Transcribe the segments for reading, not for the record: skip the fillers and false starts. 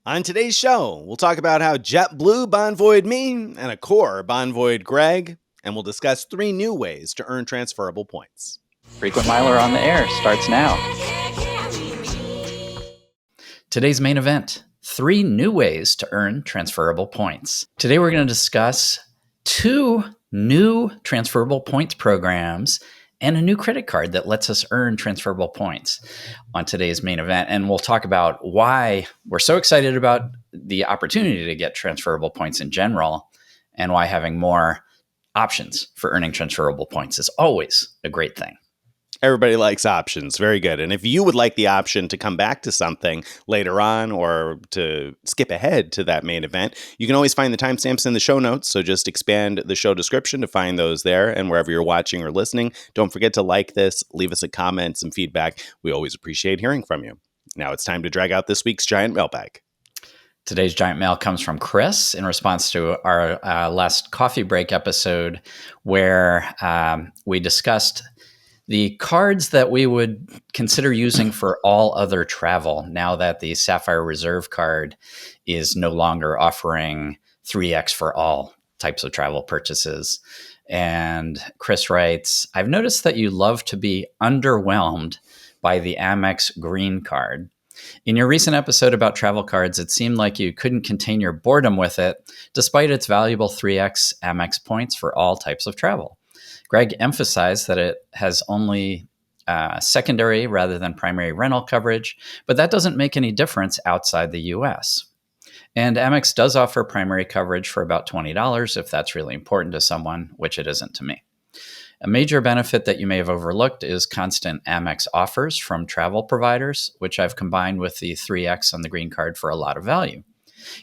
On today's show, we'll talk about how JetBlue bonvoyed me and Accor bonvoyed Greg, and we'll discuss 3 new ways to earn transferable points. Frequent Miler on the Air starts now. Today's main event, 3 new ways to earn transferable points. Today we're going to discuss 2 new transferable points programs and a new credit card that lets us earn transferable points on today's main event. And we'll talk about why we're so excited about the opportunity to get transferable points in general and why having more options for earning transferable points is always a great thing. Everybody likes options. Very good. And if you would like the option to come back to something later on or to skip ahead to that main event, you can always find the timestamps in the show notes. So just expand the show description to find those there. And wherever you're watching or listening, don't forget to like this, leave us a comment, some feedback. We always appreciate hearing from you. Now it's time to drag out this week's giant mailbag. Today's giant mail comes from Chris in response to our last coffee break episode where we discussed the cards that we would consider using for all other travel now that the Sapphire Reserve card is no longer offering 3x for all types of travel purchases. And Chris writes, I've noticed that you love to be underwhelmed by the Amex Green card. In your recent episode about travel cards, it seemed like you couldn't contain your boredom with it, despite its valuable 3x Amex points for all types of travel. Greg emphasized that it has only secondary rather than primary rental coverage, but that doesn't make any difference outside the US. And Amex does offer primary coverage for about $20 if that's really important to someone, which it isn't to me. A major benefit that you may have overlooked is constant Amex offers from travel providers, which I've combined with the 3x on the green card for a lot of value.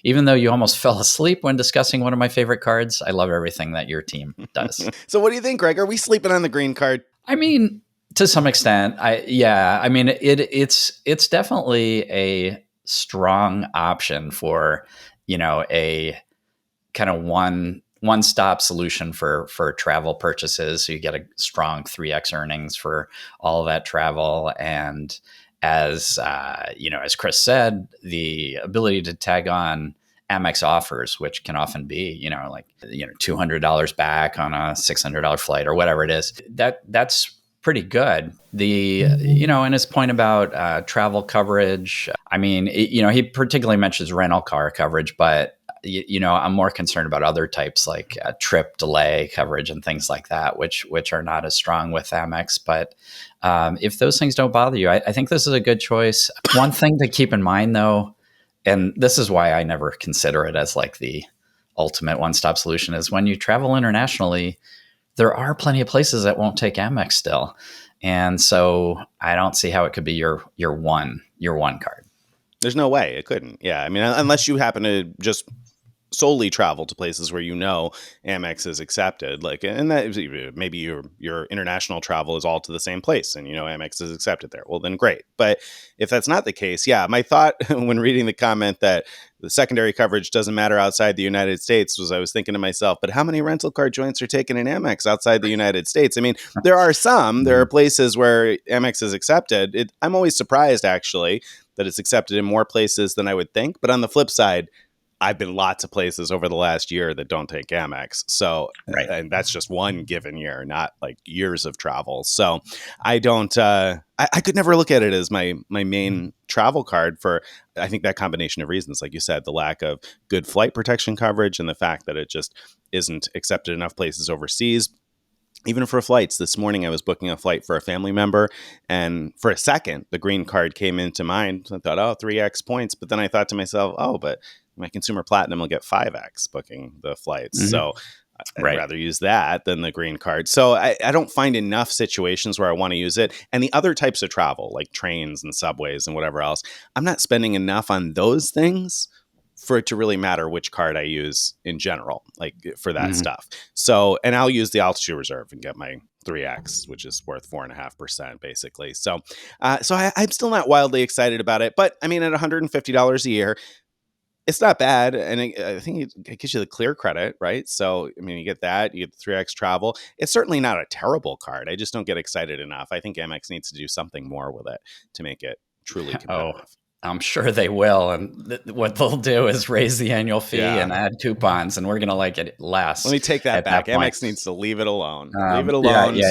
Even though you almost fell asleep when discussing one of my favorite cards, I love everything that your team does. So what do you think, Greg? Are we sleeping on the green card? I mean, to some extent, it's definitely a strong option for, a kind of one-stop solution for travel purchases. So you get a strong 3x earnings for all of that travel. And as Chris said, the ability to tag on Amex offers, which can often be, $200 back on a $600 flight or whatever it is, that's pretty good. And his point about travel coverage, he particularly mentions rental car coverage, but I'm more concerned about other types like trip delay coverage and things like that, which are not as strong with Amex. But if those things don't bother you, I think this is a good choice. One thing to keep in mind, though, and this is why I never consider it as like the ultimate one-stop solution, is when you travel internationally, there are plenty of places that won't take Amex still. And so I don't see how it could be your one card. There's no way it couldn't. Yeah. I mean, unless you happen to just solely travel to places where Amex is accepted, and that maybe your international travel is all to the same place and Amex is accepted there. Well, then great. But if that's not the case, yeah, my thought when reading the comment that the secondary coverage doesn't matter outside the United States was I was thinking to myself, but how many rental car joints are taken in Amex outside the United States? I mean, there are places where Amex is accepted. I'm always surprised actually that it's accepted in more places than I would think. But on the flip side, I've been lots of places over the last year that don't take Amex. So, right. And that's just one given year, not like years of travel. So I don't, I could never look at it as my main travel card for, I think that combination of reasons, like you said, the lack of good flight protection coverage and the fact that it just isn't accepted enough places overseas. Even for flights, this morning I was booking a flight for a family member, and for a second, the green card came into mind. I thought, 3x points. But then I thought to myself, but my Consumer Platinum will get 5x booking the flights. Mm-hmm. So I'd rather use that than the green card. So I don't find enough situations where I want to use it. And the other types of travel, like trains and subways and whatever else, I'm not spending enough on those things for it to really matter which card I use in general, like for that stuff. So, and I'll use the Altitude Reserve and get my 3X, which is worth 4.5% basically. So I'm still not wildly excited about it, but I mean, at $150 a year, it's not bad. And I think it gives you the clear credit, right? So, I mean, you get that, you get the 3X travel. It's certainly not a terrible card. I just don't get excited enough. I think Amex needs to do something more with it to make it truly competitive. I'm sure they will. And what they'll do is raise the annual fee Yeah. and add coupons, and we're going to like it Let less me take that at that back. point. Amex needs to leave it alone. Leave it Yeah, alone yeah,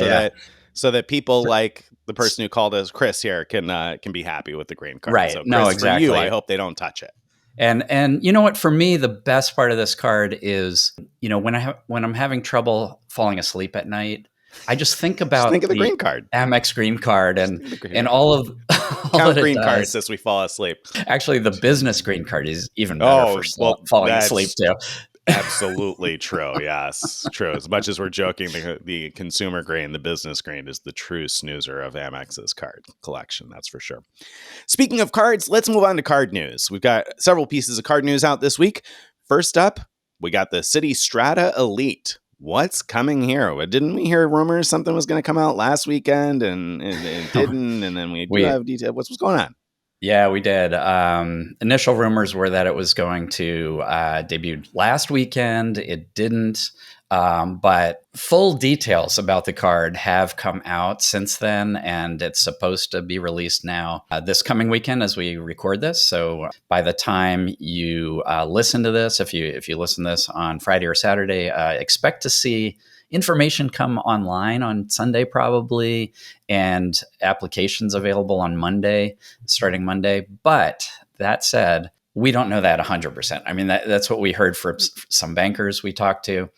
so yeah. that people like the person who called us Chris here can be happy with the green card. Right. So No, Chris, for you, I exactly. hope they don't touch it. And you know what? For me, the best part of this card is, when I'm having trouble falling asleep at night, I just think Just think about of the the green card. Amex Green Card Just and think of the green and card. all of all that Count it green cards does. as we fall asleep. Actually, the business green card is even better for Oh, well, falling asleep that's too. absolutely true. Yes, true. As much as we're joking, the consumer green, the business green is the true snoozer of Amex's card collection. That's for sure. Speaking of cards, let's move on to card news. We've got several pieces of card news out this week. First up, we got the Citi Strata Elite. What's coming here? Didn't we hear rumors something was going to come out last weekend and it didn't? And then we do we have detail. What's going on? Yeah, we did. Initial rumors were that it was going to debut last weekend. It didn't. But full details about the card have come out since then, and it's supposed to be released now this coming weekend as we record this. So by the time you listen to this, if you listen to this on Friday or Saturday, expect to see information come online on Sunday probably, and applications available on Monday, starting Monday. But that said, we don't know that 100%. I mean, that's what we heard from some bankers we talked to,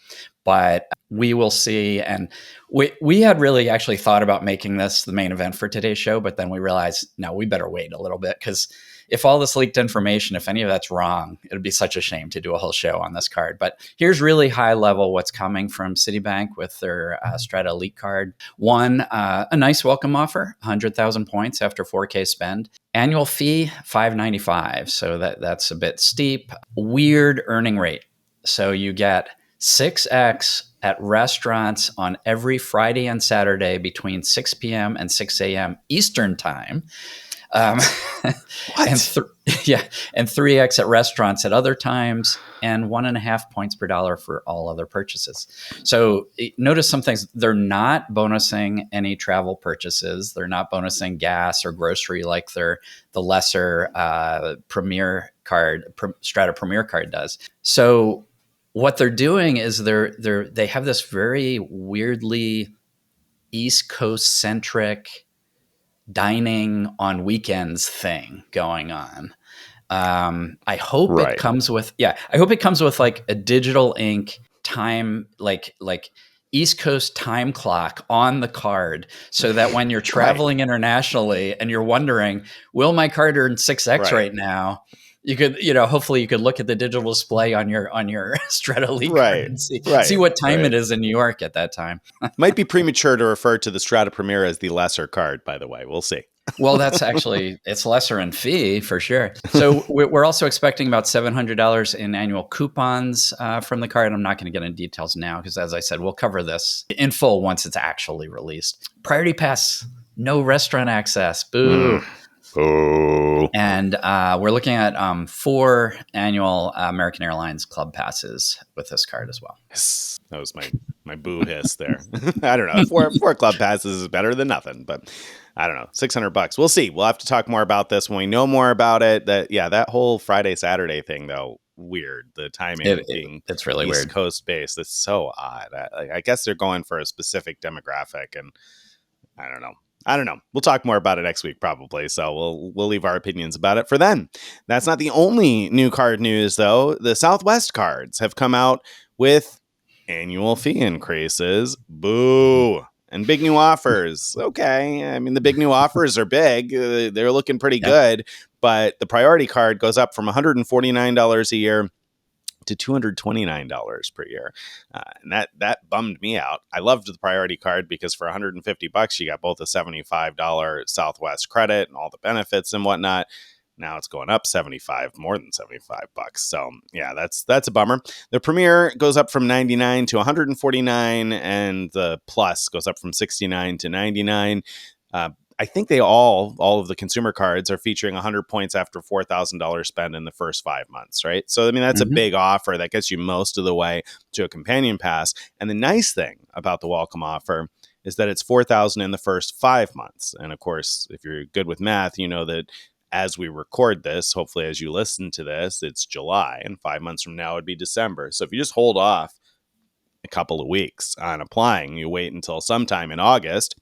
but we will see. And we had really actually thought about making this the main event for today's show, but then we realized, no, we better wait a little bit, because if all this leaked information, if any of that's wrong, it would be such a shame to do a whole show on this card. But here's really high level what's coming from Citibank with their Strata Elite card. One, a nice welcome offer, 100,000 points after 4K spend. Annual fee, $595. So that's a bit steep. Weird earning rate. So you get 6x at restaurants on every Friday and Saturday between 6 p.m. and 6 a.m. Eastern time. What? Yeah, and 3x at restaurants at other times, and 1.5 points per dollar for all other purchases. So notice some things. They're not bonusing any travel purchases. They're not bonusing gas or grocery like the lesser Premier card, Strata Premier card does. So what they're doing is they have this very weirdly East Coast centric dining on weekends thing going on. I hope it Right. comes with I hope it comes with like a digital ink time, like East Coast time clock on the card, so that when you're Right. traveling internationally and you're wondering, will my card earn 6x Right. right now? You could, hopefully you could look at the digital display on your Strata Elite card Right. and see Right. what time Right. it is in New York at that time. Might be premature to refer to the Strata Premier as the lesser card, by the way. We'll see. Well, that's actually, it's lesser in fee for sure. So we're also expecting about $700 in annual coupons from the card. I'm not going to get into details now because, as I said, we'll cover this in full once it's actually released. Priority Pass, no restaurant access. Boo. Oh. And we're looking at 4 annual American Airlines club passes with this card as well. Yes. That was my boo hiss there. I don't know. Four club passes is better than nothing, but I don't know. $600. We'll see. We'll have to talk more about this when we know more about it. That whole Friday Saturday thing though, weird. The timing being It's really East weird. Coast based. It's so odd. I guess they're going for a specific demographic, and I don't know. We'll talk more about it next week, probably. So we'll leave our opinions about it for then. That's not the only new card news, though. The Southwest cards have come out with annual fee increases. Boo. And big new offers. Okay. I mean, the big new offers are big. They're looking pretty Yep. good. But the priority card goes up from $149 a year to $229 per year. And that bummed me out. I loved the priority card because for $150, you got both a $75 Southwest credit and all the benefits and whatnot. Now it's going up more than $75. So yeah, that's a bummer. The Premier goes up from 99 to 149, and the Plus goes up from 69 to 99. I think all of the consumer cards are featuring 100 points after $4,000 spend in the first 5 months, right? So, I mean, that's a big offer that gets you most of the way to a companion pass. And the nice thing about the welcome offer is that it's $4,000 in the first 5 months. And of course, if you're good with math, you know that as we record this, hopefully as you listen to this, it's July, and 5 months from now would be December. So if you just hold off a couple of weeks on applying, you wait until sometime in August,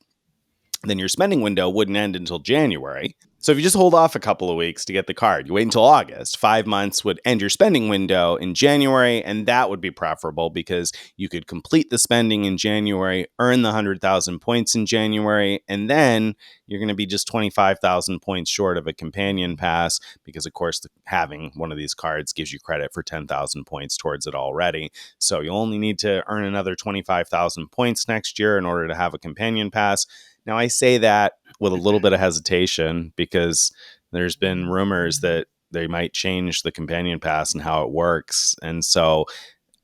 then your spending window wouldn't end until January. So if you just hold off a couple of weeks to get the card, you wait until August, 5 months would end your spending window in January, and that would be preferable because you could complete the spending in January, earn the 100,000 points in January, and then you're going to be just 25,000 points short of a companion pass because, of course, having one of these cards gives you credit for 10,000 points towards it already. So you only need to earn another 25,000 points next year in order to have a companion pass. Now, I say that with a little bit of hesitation because there's been rumors that they might change the companion pass and how it works. And so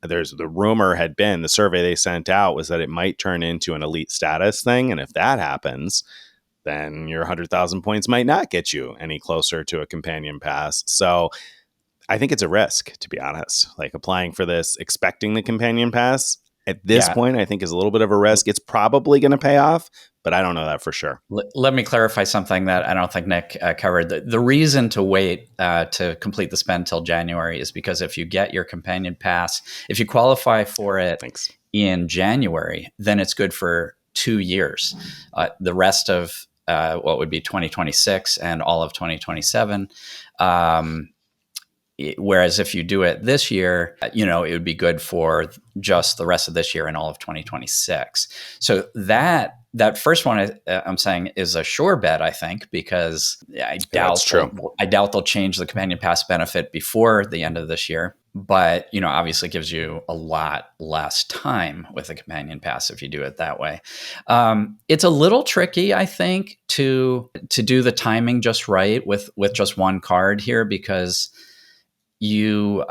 the rumor had been, the survey they sent out was that it might turn into an elite status thing. And if that happens, then your 100,000 points might not get you any closer to a companion pass. So I think it's a risk, to be honest. Like applying for this, expecting the companion pass at this Yeah. point, I think is a little bit of a risk. It's probably going to pay off, but I don't know that for sure. Let me clarify something that I don't think Nick covered. The reason to wait to complete the spend till January is because if you get your companion pass, if you qualify for it Thanks. in January, then it's good for 2 years. The rest of what would be 2026 and all of 2027. Whereas if you do it this year, it would be good for just the rest of this year and all of 2026. So that first one I'm saying is a sure bet, I think, because I doubt they'll change the companion pass benefit before the end of this year. But obviously, it gives you a lot less time with a companion pass if you do it that way. It's a little tricky, I think, to do the timing just right with just one card here because the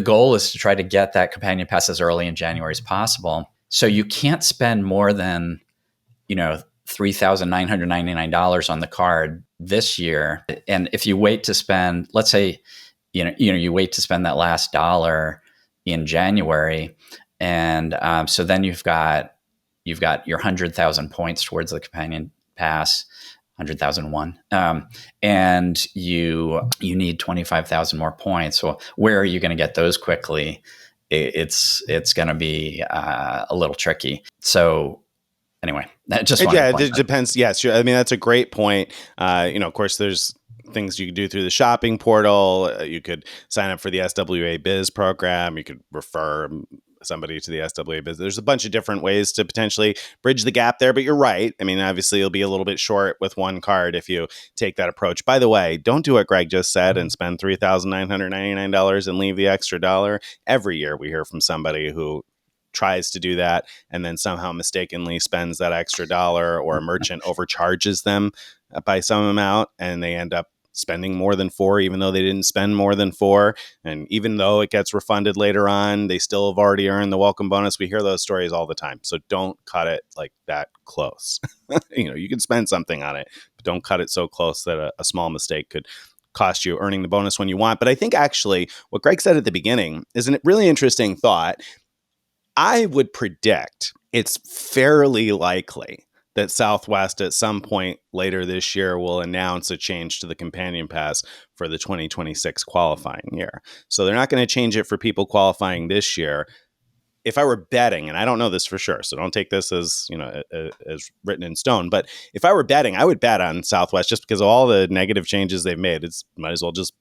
goal is to try to get that companion pass as early in January as possible. So you can't spend more than, $3,999 on the card this year. And if you wait to spend, let's say, you wait to spend that last dollar in January, and so then you've got your 100,000 points towards the companion pass. 100,001, and you need 25,000 more points. So where are you going to get those quickly? It's going to be a little tricky. So anyway, that just wanted to point it depends. Yes, I mean that's a great point. Of course, there's things you could do through the shopping portal. You could sign up for the SWA Biz program. You could refer somebody to the SWA Biz. There's a bunch of different ways to potentially bridge the gap there, but you're right. I mean, obviously, you'll be a little bit short with one card if you take that approach. By the way, don't do what Greg just said and spend $3,999 and leave the extra dollar. Every year we hear from somebody who tries to do that and then somehow mistakenly spends that extra dollar, or a merchant overcharges them by some amount and they end up spending more than $4, even though they didn't spend more than $4. And even though it gets refunded later on, they still have already earned the welcome bonus. We hear those stories all the time. So don't cut it like that close. You can spend something on it, but don't cut it so close that a small mistake could cost you earning the bonus when you want. But I think actually what Greg said at the beginning is a really interesting thought. I would predict it's fairly likely that Southwest at some point later this year will announce a change to the companion pass for the 2026 qualifying year. So they're not going to change it for people qualifying this year. If I were betting, and I don't know this for sure, so don't take this as as written in stone, but if I were betting, I would bet on Southwest just because of all the negative changes they've made. It's might as well just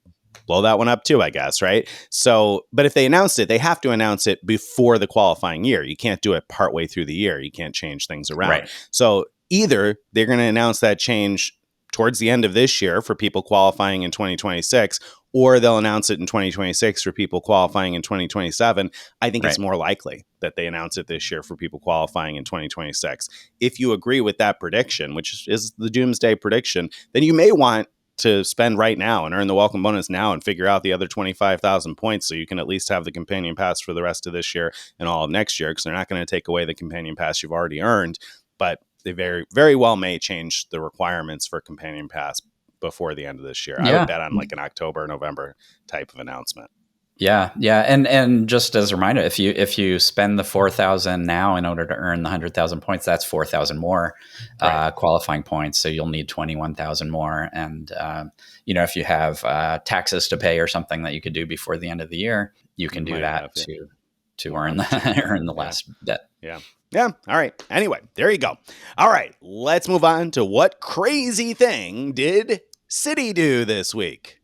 blow that one up too, I guess, right? So, but if they announced it, they have to announce it before the qualifying year. You can't do it partway through the year. You can't change things around. Right. So either they're going to announce that change towards the end of this year for people qualifying in 2026, or they'll announce it in 2026 for people qualifying in 2027. I think it's more likely that they announce it this year for people qualifying in 2026. If you agree with that prediction, which is the doomsday prediction, then you may want to spend right now and earn the welcome bonus now and figure out the other 25,000 points so you can at least have the companion pass for the rest of this year and all of next year, because they're not going to take away the companion pass you've already earned. But they very, very well may change the requirements for companion pass before the end of this year. I would bet on like an October, November type of announcement. Yeah, yeah, and just as a reminder, if you spend the 4,000 now in order to earn the 100,000 points, that's 4,000 more Right. qualifying points. So you'll need 21,000 more, and if you have taxes to pay or something that you could do before the end of the year, you You can do might that have, yeah, to more earn opportunity. earn the Yeah. last bit. Yeah. Yeah. All right. Anyway, there you go. All right. Let's move on to what crazy thing did Citi do this week?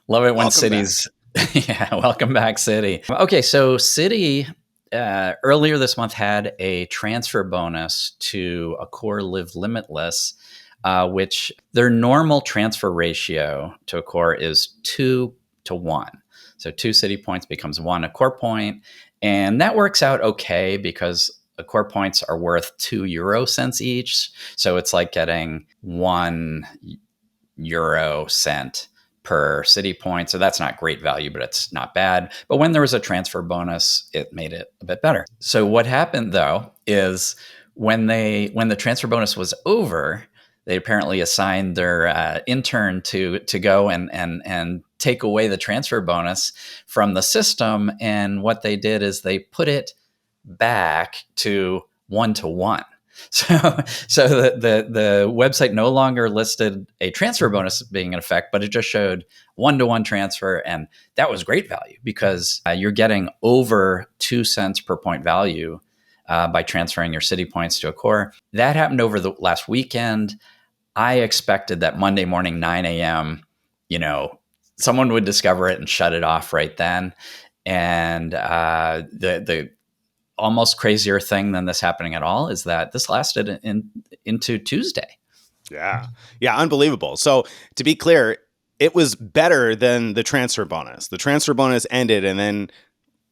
Love it when Welcome cities. back. Yeah, welcome back, Citi. Okay, so Citi earlier this month had a transfer bonus to Accor Live Limitless, which their normal transfer ratio to Accor is 2 to 1. So 2 Citi points becomes 1 Accor point, and that works out okay because Accor points are worth 2 euro cents each. So it's like getting 1 euro cent per Citi point. So that's not great value, but it's not bad. But when there was a transfer bonus, it made it a bit better. So what happened though is when the transfer bonus was over, they apparently assigned their intern to go and take away the transfer bonus from the system. And what they did is they put it back to 1 to 1. So, so the website no longer listed a transfer bonus being in effect, but it just showed 1 to 1 transfer, and that was great value because you're getting over 2 cents per point value by transferring your Citi points to Accor. That happened over the last weekend. I expected that Monday morning 9 a.m. Someone would discover it and shut it off right then, and the almost crazier thing than this happening at all is that this lasted into Tuesday. Yeah. Yeah. Unbelievable. So to be clear, it was better than the transfer bonus. The transfer bonus ended, and then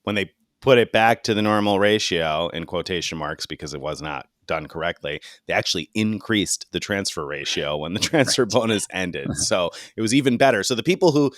when they put it back to the normal ratio in quotation marks because it was not done correctly, they actually increased the transfer ratio when the transfer Right. bonus ended. So it was even better. So the people who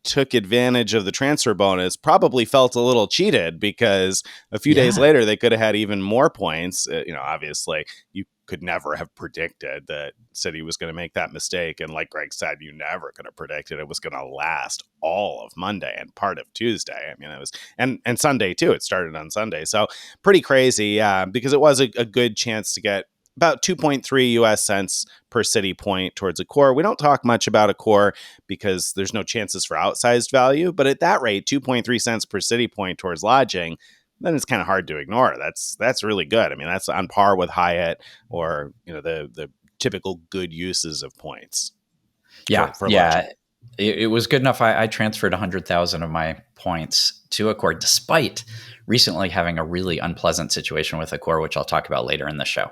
took advantage of the transfer bonus probably felt a little cheated because a few days Yeah. later they could have had even more points. Obviously you could never have predicted that Citi was going to make that mistake, and like Greg said, you never could have predicted it was going to last all of Monday and part of Tuesday. I mean, it was and Sunday too. It started on Sunday, so pretty crazy. Because it was a good chance to get about 2.3 US cents per Citi point towards Accor. We don't talk much about Accor because there's no chances for outsized value. But at that rate, 2.3 cents per Citi point towards lodging, then it's kind of hard to ignore. That's really good. I mean, that's on par with Hyatt or the typical good uses of points Yeah. for lodging. Yeah. It was good enough. I transferred 100,000 of my points to Accor despite recently having a really unpleasant situation with Accor, which I'll talk about later in the show.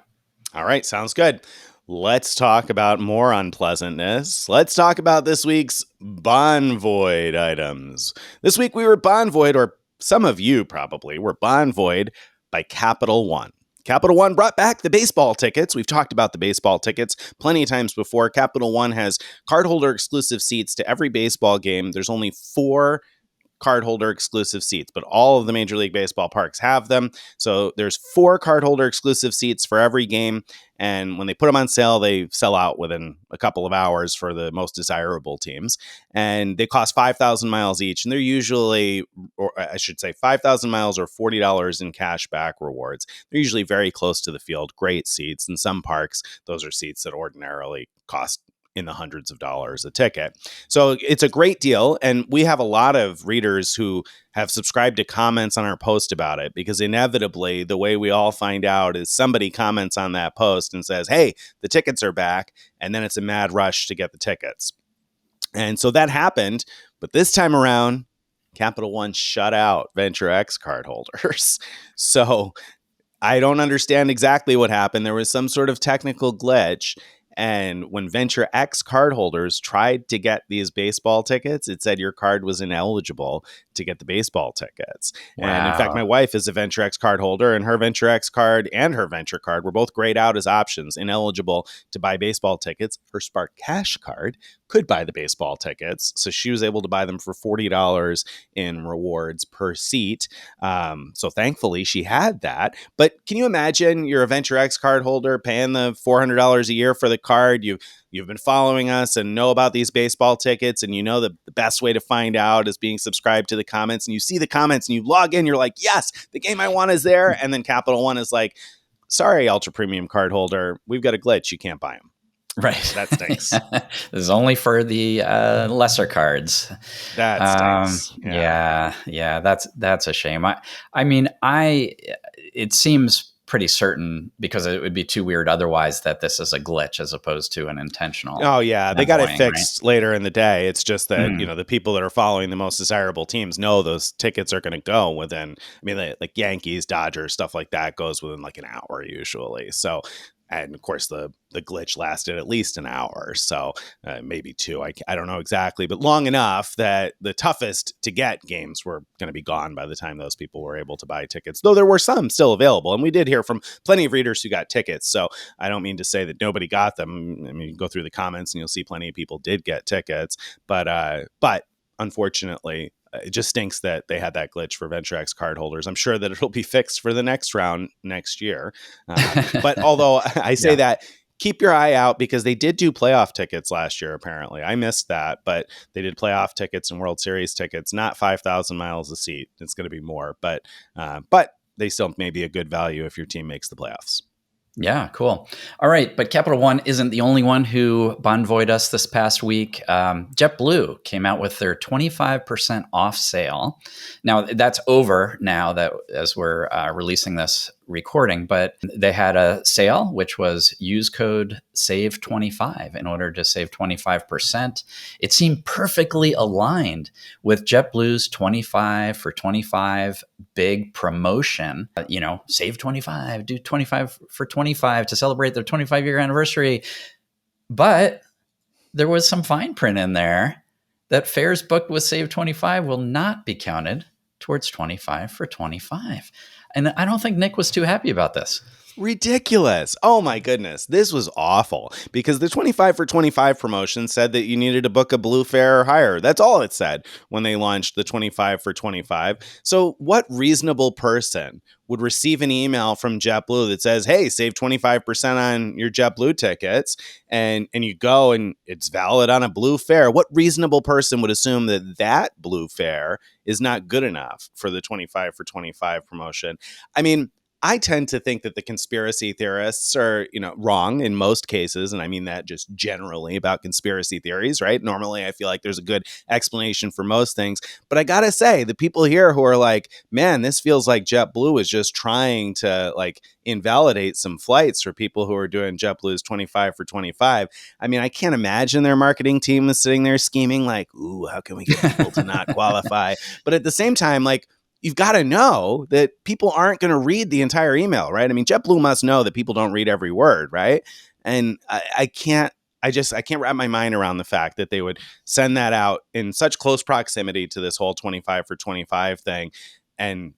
All right, sounds good. Let's talk about more unpleasantness. Let's talk about this week's bonvoyed items. This week we were bonvoyed, or some of you probably were bonvoyed by Capital One. Capital One brought back the baseball tickets. We've talked about the baseball tickets plenty of times before. Capital One has cardholder exclusive seats to every baseball game. There's only 4 cardholder exclusive seats, but all of the Major League Baseball parks have them. So there's 4 cardholder exclusive seats for every game. And when they put them on sale, they sell out within a couple of hours for the most desirable teams. And they cost 5,000 miles each. And they're usually, or I should say, 5,000 miles or $40 in cash back rewards. They're usually very close to the field, great seats. In some parks, those are seats that ordinarily cost in the hundreds of dollars a ticket. So it's a great deal. And we have a lot of readers who have subscribed to comments on our post about it, because inevitably the way we all find out is somebody comments on that post and says, hey, the tickets are back. And then it's a mad rush to get the tickets. And so that happened. But this time around, Capital One shut out Venture X cardholders. So I don't understand exactly what happened. There was some sort of technical glitch. And when Venture X cardholders tried to get these baseball tickets, it said your card was ineligible to get the baseball tickets. And in fact, Wow. my wife is a Venture X cardholder, and her Venture X card and her Venture card were both grayed out as options, ineligible to buy baseball tickets. Her Spark Cash card could buy the baseball tickets. So she was able to buy them for $40 in rewards per seat. So thankfully she had that. But can you imagine you're a Venture X card holder paying the $400 a year for the card? You've been following us and know about these baseball tickets, and you know the best way to find out is being subscribed to the comments, and you see the comments and you log in, you're like, yes, the game I want is there. And then Capital One is like, sorry, ultra premium card holder, we've got a glitch. You can't buy them. Right. That stinks. This is only for the lesser cards. That stinks. Yeah, that's a shame. It seems pretty certain, because it would be too weird otherwise, that this is a glitch as opposed to an intentional. Oh yeah, they got it annoying, fixed later in the day. It's just that Mhm. the people that are following the most desirable teams know those tickets are going to go within. I mean, like Yankees, Dodgers, stuff like that goes within like an hour usually. So, and of course the glitch lasted at least an hour, so maybe two. I don't know exactly, but long enough that the toughest to get games were going to be gone by the time those people were able to buy tickets. Though there were some still available, and we did hear from plenty of readers who got tickets. So I don't mean to say that nobody got them. I mean, you go through the comments and you'll see plenty of people did get tickets, but unfortunately, it just stinks that they had that glitch for Venture X card holders. I'm sure that it'll be fixed for the next round next year. But although I say Yeah. that, keep your eye out, because they did do playoff tickets last year. Apparently, I missed that, but they did playoff tickets and World Series tickets. Not 5,000 miles a seat. It's going to be more, but they still may be a good value if your team makes the playoffs. Yeah, cool. All right, but Capital One isn't the only one who bonvoyed us this past week. JetBlue came out with their 25% off sale. Now, that's over now that as we're releasing this recording, but they had a sale, which was use code SAVE25 in order to save 25%. It seemed perfectly aligned with JetBlue's 25 for 25 big promotion. Save 25, do 25 for 25 to celebrate their 25-year anniversary. But there was some fine print in there that fares booked with Save 25 will not be counted towards 25 for 25. And I don't think Nick was too happy about this. Ridiculous. Oh my goodness. This was awful, because the 25 for 25 promotion said that you needed to book a blue fare or higher. That's all it said when they launched the 25 for 25. So what reasonable person would receive an email from JetBlue that says, hey, save 25% on your JetBlue tickets, and you go and it's valid on a blue fare? What reasonable person would assume that that blue fare is not good enough for the 25 for 25 promotion? I mean, I tend to think that the conspiracy theorists are, wrong in most cases. And I mean that just generally about conspiracy theories, right? Normally, I feel like there's a good explanation for most things. But I got to say, the people here who are like, man, this feels like JetBlue is just trying to invalidate some flights for people who are doing JetBlue's 25 for 25. I mean, I can't imagine their marketing team is sitting there scheming like, ooh, how can we get people to not qualify? But at the same time, you've got to know that people aren't going to read the entire email, right? I mean, JetBlue must know that people don't read every word, right? And I can't wrap my mind around the fact that they would send that out in such close proximity to this whole 25 for 25 thing and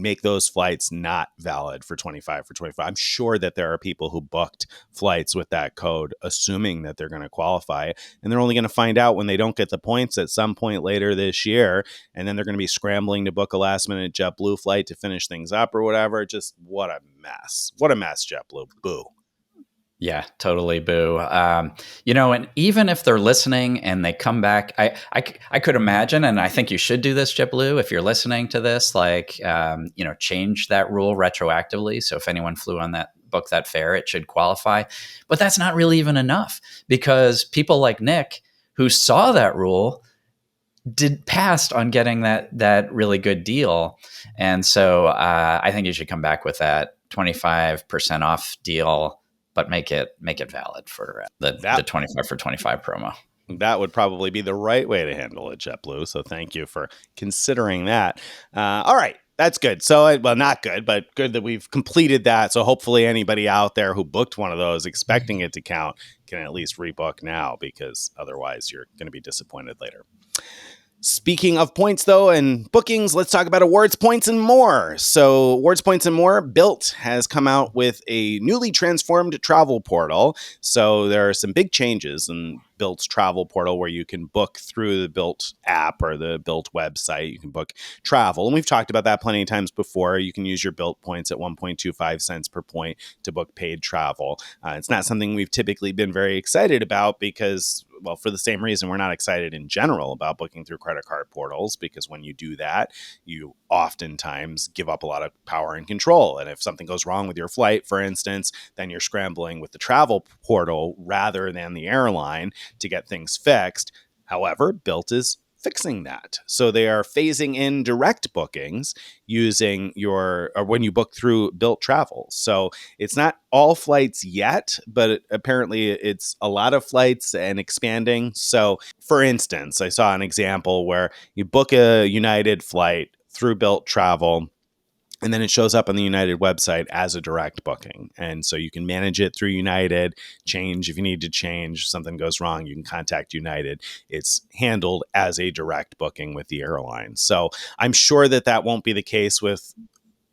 make those flights not valid for 25 for 25. I'm sure that there are people who booked flights with that code, assuming that they're going to qualify, and they're only going to find out when they don't get the points at some point later this year. And then they're going to be scrambling to book a last minute JetBlue flight to finish things up or whatever. Just what a mess. What a mess, JetBlue. Boo. Yeah, totally boo. And even if they're listening and they come back, I could imagine, and I think you should do this, JetBlue, if you're listening to this, change that rule retroactively. So if anyone flew on that book that fare, it should qualify. But that's not really even enough, because people like Nick, who saw that rule, passed on getting that really good deal. And so I think you should come back with that 25% off deal, but make it valid for the 25 for 25 promo. That would probably be the right way to handle it, JetBlue. So thank you for considering that. All right. That's good. So, not good, but good that we've completed that. So hopefully anybody out there who booked one of those expecting it to count can at least rebook now, because otherwise you're going to be disappointed later. Speaking of points, though, and bookings, let's talk about awards, points, and more. So awards, points, and more, Bilt has come out with a newly transformed travel portal. So there are some big changes, and Bilt's travel portal where you can book through the Bilt app or the Bilt website. You can book travel. And we've talked about that plenty of times before. You can use your Bilt points at 1.25 cents per point to book paid travel. It's not something we've typically been very excited about because, well, for the same reason, we're not excited in general about booking through credit card portals, because when you do that, you oftentimes give up a lot of power and control. And if something goes wrong with your flight, for instance, then you're scrambling with the travel portal rather than the airline to get things fixed. However, Bilt is fixing that. So they are phasing in direct bookings using or when you book through Bilt Travel. So it's not all flights yet, but apparently it's a lot of flights and expanding. So for instance, I saw an example where you book a United flight through Bilt Travel, and then it shows up on the United website as a direct booking. And so you can manage it through United, change if you need to change, something goes wrong, you can contact United. It's handled as a direct booking with the airline. So I'm sure that won't be the case with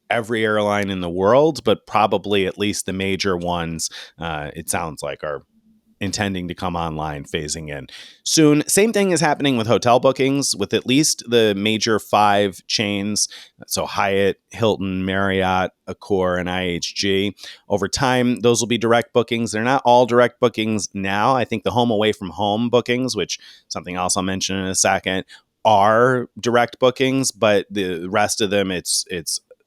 every airline in the world, but probably at least the major ones, it sounds like, are intending to come online, phasing in soon. Same thing is happening with hotel bookings with at least the major 5 chains. So Hyatt, Hilton, Marriott, Accor, and IHG. Over time, those will be direct bookings. They're not all direct bookings now. I think the home away from home bookings, which something else I'll mention in a second, are direct bookings, but the rest of them, it's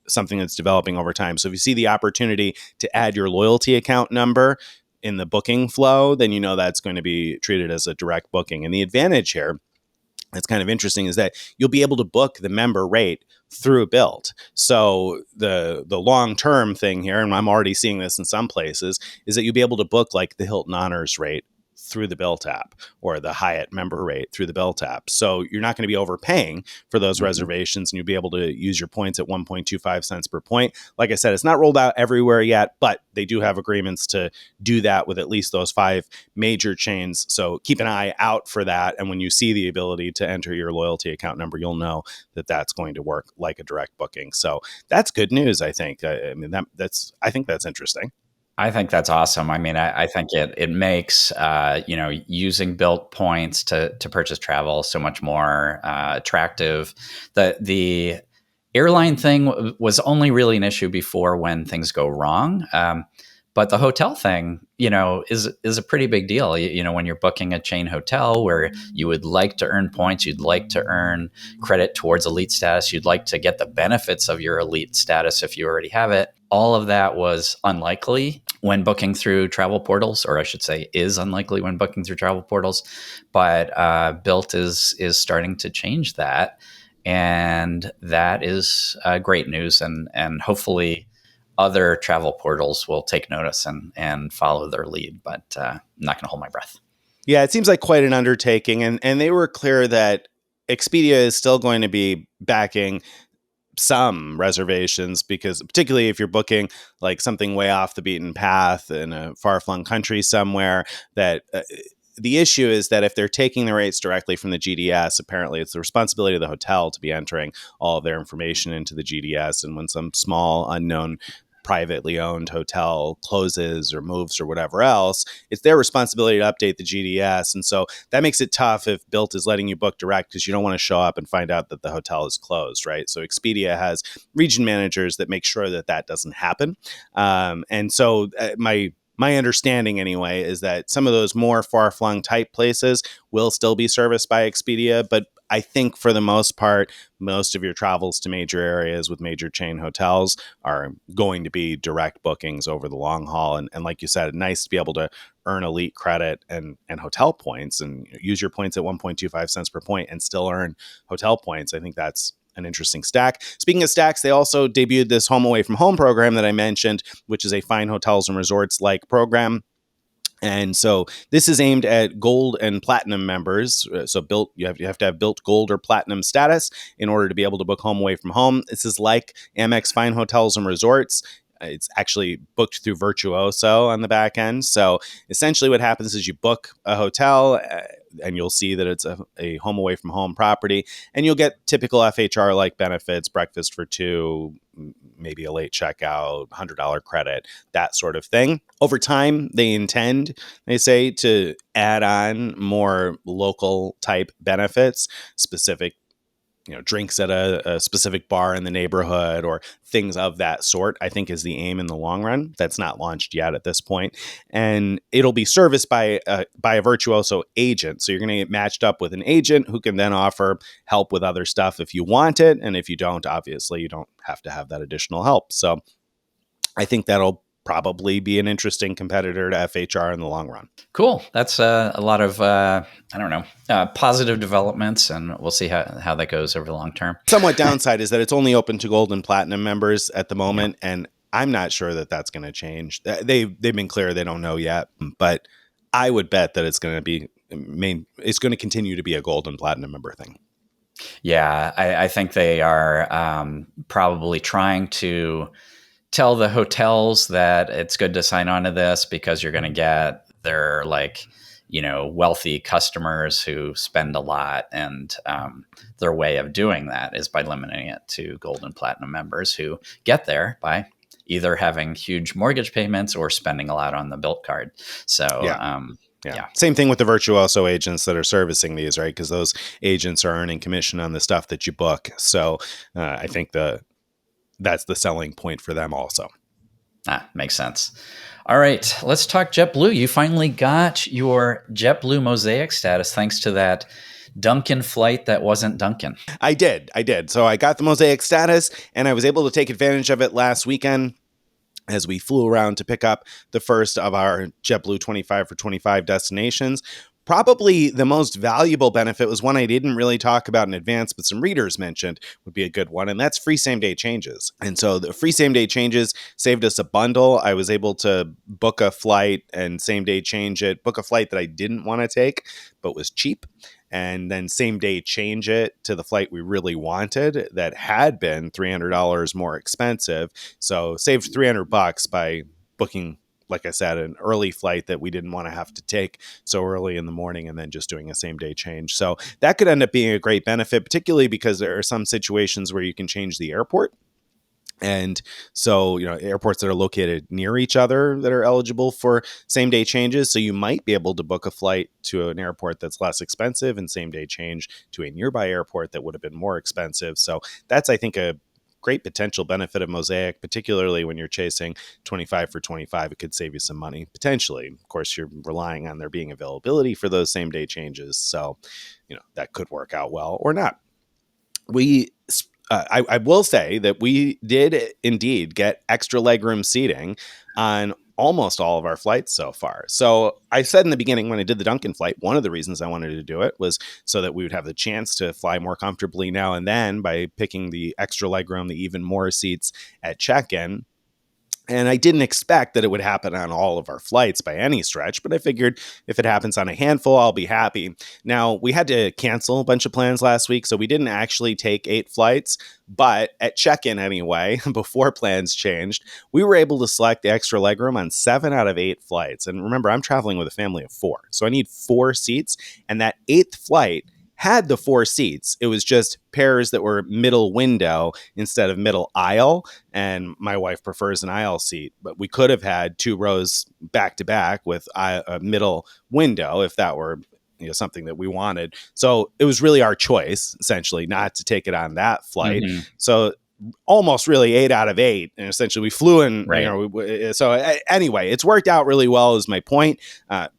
something that's developing over time. So if you see the opportunity to add your loyalty account number in the booking flow, then you know that's going to be treated as a direct booking. And the advantage here that's kind of interesting is that you'll be able to book the member rate through Bilt. So the long term thing here, and I'm already seeing this in some places, is that you'll be able to book like the Hilton Honors rate through the Bilt app or the Hyatt member rate through the Bilt app. So you're not going to be overpaying for those reservations, and you'll be able to use your points at 1.25 cents per point. Like I said, it's not rolled out everywhere yet, but they do have agreements to do that with at least those 5 major chains. So keep an eye out for that. And when you see the ability to enter your loyalty account number, you'll know that that's going to work like a direct booking. So that's good news, I think. I mean, I think that's interesting. I think that's awesome. I mean, I think it makes using Bilt points to purchase travel so much more attractive. The airline thing was only really an issue before when things go wrong. But the hotel thing, is a pretty big deal. When you're booking a chain hotel where you would like to earn points, you'd like to earn credit towards elite status, you'd like to get the benefits of your elite status if you already have it. All of that was unlikely when booking through travel portals, or I should say is unlikely when booking through travel portals. But Bilt is starting to change that. And that is great news. And hopefully other travel portals will take notice and follow their lead. But I'm not going to hold my breath. Yeah, it seems like quite an undertaking. And they were clear that Expedia is still going to be backing some reservations, because particularly if you're booking like something way off the beaten path in a far-flung country somewhere, that the issue is that if they're taking the rates directly from the GDS, apparently it's the responsibility of the hotel to be entering all of their information into the GDS. And when some small unknown privately owned hotel closes or moves or whatever else, it's their responsibility to update the GDS. And so that makes it tough if Bilt is letting you book direct, because you don't want to show up and find out that the hotel is closed, right? So Expedia has region managers that make sure that doesn't happen. And so my understanding anyway is that some of those more far-flung type places will still be serviced by Expedia, but I think for the most part, most of your travels to major areas with major chain hotels are going to be direct bookings over the long haul. And like you said, nice to be able to earn elite credit and hotel points, and use your points at 1.25 cents per point and still earn hotel points. I think that's an interesting stack. Speaking of stacks, they also debuted this home away from home program that I mentioned, which is a fine hotels and resorts like program. And so this is aimed at gold and platinum members. So Bilt, you have to have Bilt gold or platinum status in order to be able to book home away from home. This is like Amex Fine Hotels and Resorts. It's actually booked through Virtuoso on the back end. So essentially what happens is you book a hotel, and you'll see that it's a home away from home property, and you'll get typical FHR like benefits, breakfast for 2, maybe a late checkout, $100 credit, that sort of thing. Over time, they say, to add on more local type benefits, specific drinks at a specific bar in the neighborhood or things of that sort, I think is the aim in the long run. That's not launched yet at this point. And it'll be serviced by a virtuoso agent. So you're going to get matched up with an agent who can then offer help with other stuff if you want it. And if you don't, obviously you don't have to have that additional help. So I think that'll probably be an interesting competitor to FHR in the long run. Cool. That's a lot of, positive developments, and we'll see how that goes over the long term. Somewhat downside is that it's only open to gold and platinum members at the moment. Yeah. And I'm not sure that that's going to change. They've been clear they don't know yet, but I would bet that it's going to continue to be a gold and platinum member thing. Yeah, I think they are probably trying to tell the hotels that it's good to sign on to this because you're going to get their wealthy customers who spend a lot, and their way of doing that is by limiting it to gold and platinum members who get there by either having huge mortgage payments or spending a lot on the Bilt card. So yeah. Same thing with the virtuoso agents that are servicing these, right? Because those agents are earning commission on the stuff that you book. So I think that's the selling point for them also. Makes sense. All right, let's talk JetBlue. You finally got your JetBlue Mosaic status thanks to that Dunkin' flight that wasn't Dunkin'. I did. So I got the Mosaic status, and I was able to take advantage of it last weekend as we flew around to pick up the first of our JetBlue 25 for 25 destinations. Probably the most valuable benefit was one I didn't really talk about in advance, but some readers mentioned would be a good one, and that's free same-day changes. And so the free same-day changes saved us a bundle. I was able to book a flight and same-day change it, book a flight that I didn't want to take, but was cheap, and then same-day change it to the flight we really wanted that had been $300 more expensive. So saved $300 by booking, like I said, an early flight that we didn't want to have to take so early in the morning and then just doing a same day change. So that could end up being a great benefit, particularly because there are some situations where you can change the airport. And so, airports that are located near each other that are eligible for same day changes. So you might be able to book a flight to an airport that's less expensive and same day change to a nearby airport that would have been more expensive. So that's, I think, a great potential benefit of Mosaic, particularly when you're chasing 25 for 25. It could save you some money, potentially. Of course, you're relying on there being availability for those same day changes. So, that could work out well or not. I will say that we did indeed get extra legroom seating on almost all of our flights so far. So I said in the beginning when I did the Dunkin' flight, one of the reasons I wanted to do it was so that we would have the chance to fly more comfortably now and then by picking the extra legroom, the even more seats at check-in. And I didn't expect that it would happen on all of our flights by any stretch, but I figured if it happens on a handful, I'll be happy. Now, we had to cancel a bunch of plans last week, so we didn't actually take 8 flights, but at check-in anyway, before plans changed, we were able to select the extra legroom on 7 out of 8 flights. And remember, I'm traveling with a family of 4, so I need 4 seats, and that 8th flight had the 4 seats. It was just pairs that were middle window instead of middle aisle. And my wife prefers an aisle seat, but we could have had 2 rows back to back with a middle window if that were something that we wanted. So it was really our choice, essentially, not to take it on that flight. Mm-hmm. So almost really 8 out of 8, and essentially we flew in, right. So anyway, it's worked out really well is my point.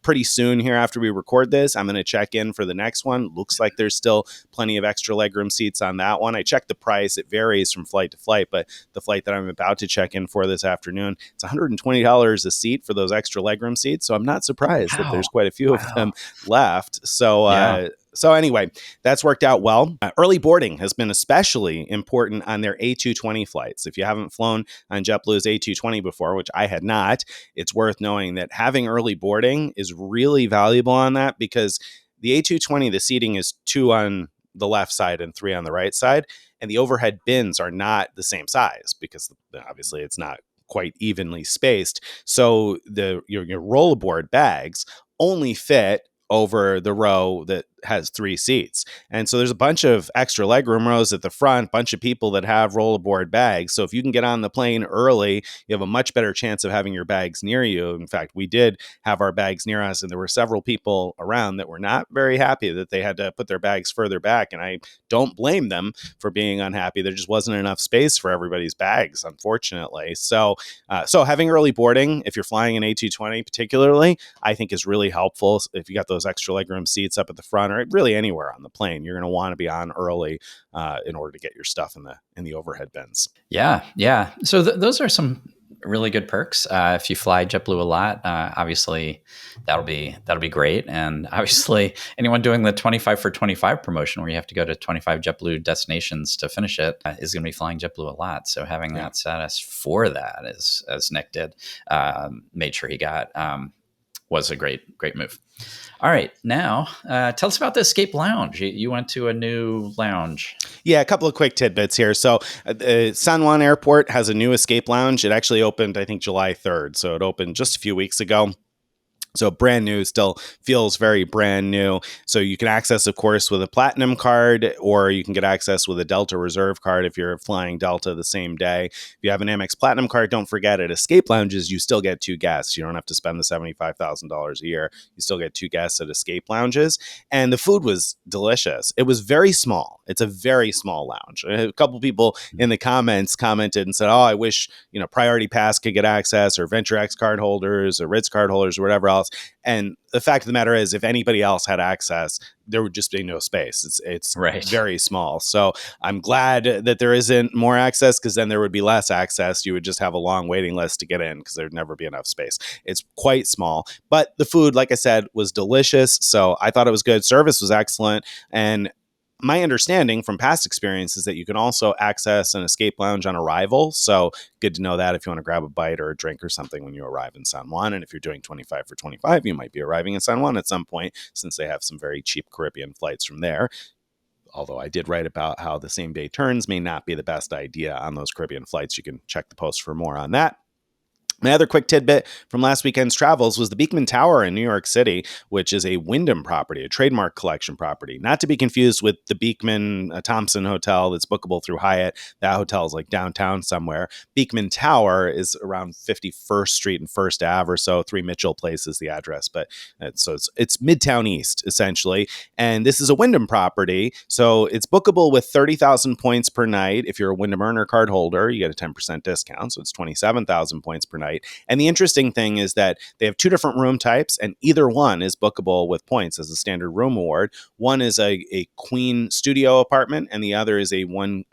Pretty soon here after we record this, I'm going to check in for the next one. Looks like there's still plenty of extra legroom seats on that one. I checked the price. It varies from flight to flight, but the flight that I'm about to check in for this afternoon, it's $120 a seat for those extra legroom seats. So I'm not surprised that there's quite a few of them left. So, So anyway, that's worked out well. Early boarding has been especially important on their A220 flights. If you haven't flown on JetBlue's A220 before, which I had not, it's worth knowing that having early boarding is really valuable on that because the A220, the seating is 2 on the left side and 3 on the right side, and the overhead bins are not the same size because obviously it's not quite evenly spaced. So your rollaboard bags only fit over the row that has 3 seats. And so there's a bunch of extra legroom rows at the front, bunch of people that have rollaboard bags. So if you can get on the plane early, you have a much better chance of having your bags near you. In fact, we did have our bags near us, and there were several people around that were not very happy that they had to put their bags further back. And I don't blame them for being unhappy. There just wasn't enough space for everybody's bags, unfortunately. So having early boarding, if you're flying an A220 particularly, I think is really helpful. If you got those extra legroom seats up at the front, or really anywhere on the plane, you're going to want to be on early in order to get your stuff in the overhead bins. Yeah, yeah. So those are some really good perks. If you fly JetBlue a lot, obviously that'll be great. And obviously, anyone doing the 25 for 25 promotion, where you have to go to 25 JetBlue destinations to finish it, is going to be flying JetBlue a lot. So having that status for that, as Nick did, made sure he got, was a great move. All right, now tell us about the Escape Lounge. You went to a new lounge. Yeah, a couple of quick tidbits here. So San Juan Airport has a new Escape Lounge. It actually opened, I think, July 3rd. So it opened just a few weeks ago. So brand new, still feels very brand new. So you can access, of course, with a platinum card, or you can get access with a Delta Reserve card if you're flying Delta the same day. If you have an Amex Platinum card, don't forget at Escape Lounges, you still get 2 guests. You don't have to spend the $75,000 a year. You still get 2 guests at Escape Lounges. And the food was delicious. It was very small. It's a very small lounge. A couple people in the comments commented and said, oh, I wish, Priority Pass could get access, or Venture X card holders, or Ritz card holders, or whatever else. And the fact of the matter is, if anybody else had access, there would just be no space. It's right. Very small. So I'm glad that there isn't more access, because then there would be less access. You would just have a long waiting list to get in, because there'd never be enough space. It's quite small, but the food, like I said, was delicious. So I thought it was good. Service was excellent. And my understanding from past experience is that you can also access an Escape Lounge on arrival. So good to know that if you want to grab a bite or a drink or something when you arrive in San Juan. And if you're doing 25 for 25, you might be arriving in San Juan at some point, since they have some very cheap Caribbean flights from there. Although I did write about how the same day turns may not be the best idea on those Caribbean flights. You can check the post for more on that. My other quick tidbit from last weekend's travels was the Beekman Tower in New York City, which is a Wyndham property, a trademark collection property. Not to be confused with the Beekman Thompson Hotel that's bookable through Hyatt. That hotel is like downtown somewhere. Beekman Tower is around 51st Street and First Ave or so. 3 Mitchell Place is the address, but it's Midtown East, essentially. And this is a Wyndham property, so it's bookable with 30,000 points per night. If you're a Wyndham Earner card holder, you get a 10% discount, so it's 27,000 points per night. And the interesting thing is that they have 2 different room types, and either one is bookable with points as a standard room award. One is a queen studio apartment, and the other is a queen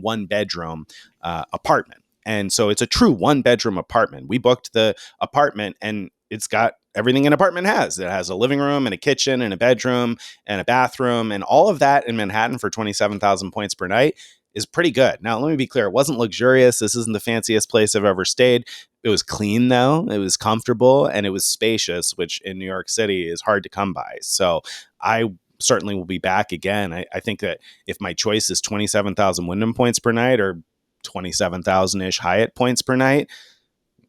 1-bedroom apartment. And so it's a true 1-bedroom apartment. We booked the apartment, and it's got everything an apartment has. It has a living room and a kitchen and a bedroom and a bathroom, and all of that in Manhattan for 27,000 points per night is pretty good. Now, let me be clear. It wasn't luxurious. This isn't the fanciest place I've ever stayed. It was clean, though. It was comfortable, and it was spacious, which in New York City is hard to come by. So I certainly will be back again. I think that if my choice is 27,000 Wyndham points per night or 27,000-ish Hyatt points per night,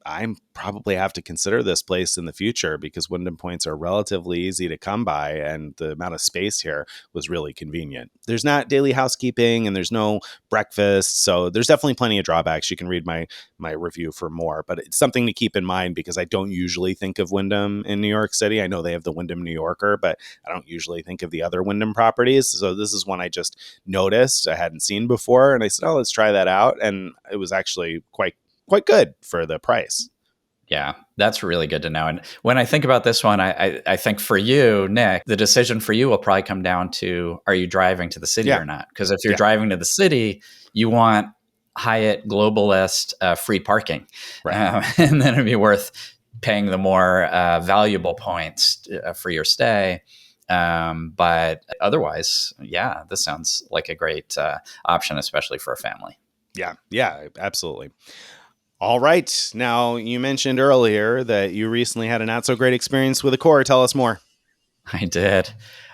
I probably have to consider this place in the future, because Wyndham points are relatively easy to come by, and the amount of space here was really convenient. There's not daily housekeeping, and there's no breakfast, so there's definitely plenty of drawbacks. You can read my review for more, but it's something to keep in mind, because I don't usually think of Wyndham in New York City. I know they have the Wyndham New Yorker, but I don't usually think of the other Wyndham properties. So this is one I just noticed I hadn't seen before, and I said, oh, let's try that out, and it was actually quite good for the price. Yeah, that's really good to know. And when I think about this one, I think for you, Nick, the decision for you will probably come down to, are you driving to the city or not? Because if you're driving to the city, you want Hyatt Globalist free parking. Right. And then it'd be worth paying the more valuable points for your stay. But otherwise, yeah, this sounds like a great option, especially for a family. Yeah, absolutely. All right. Now, you mentioned earlier that you recently had a not so great experience with Accor. Tell us more. I did.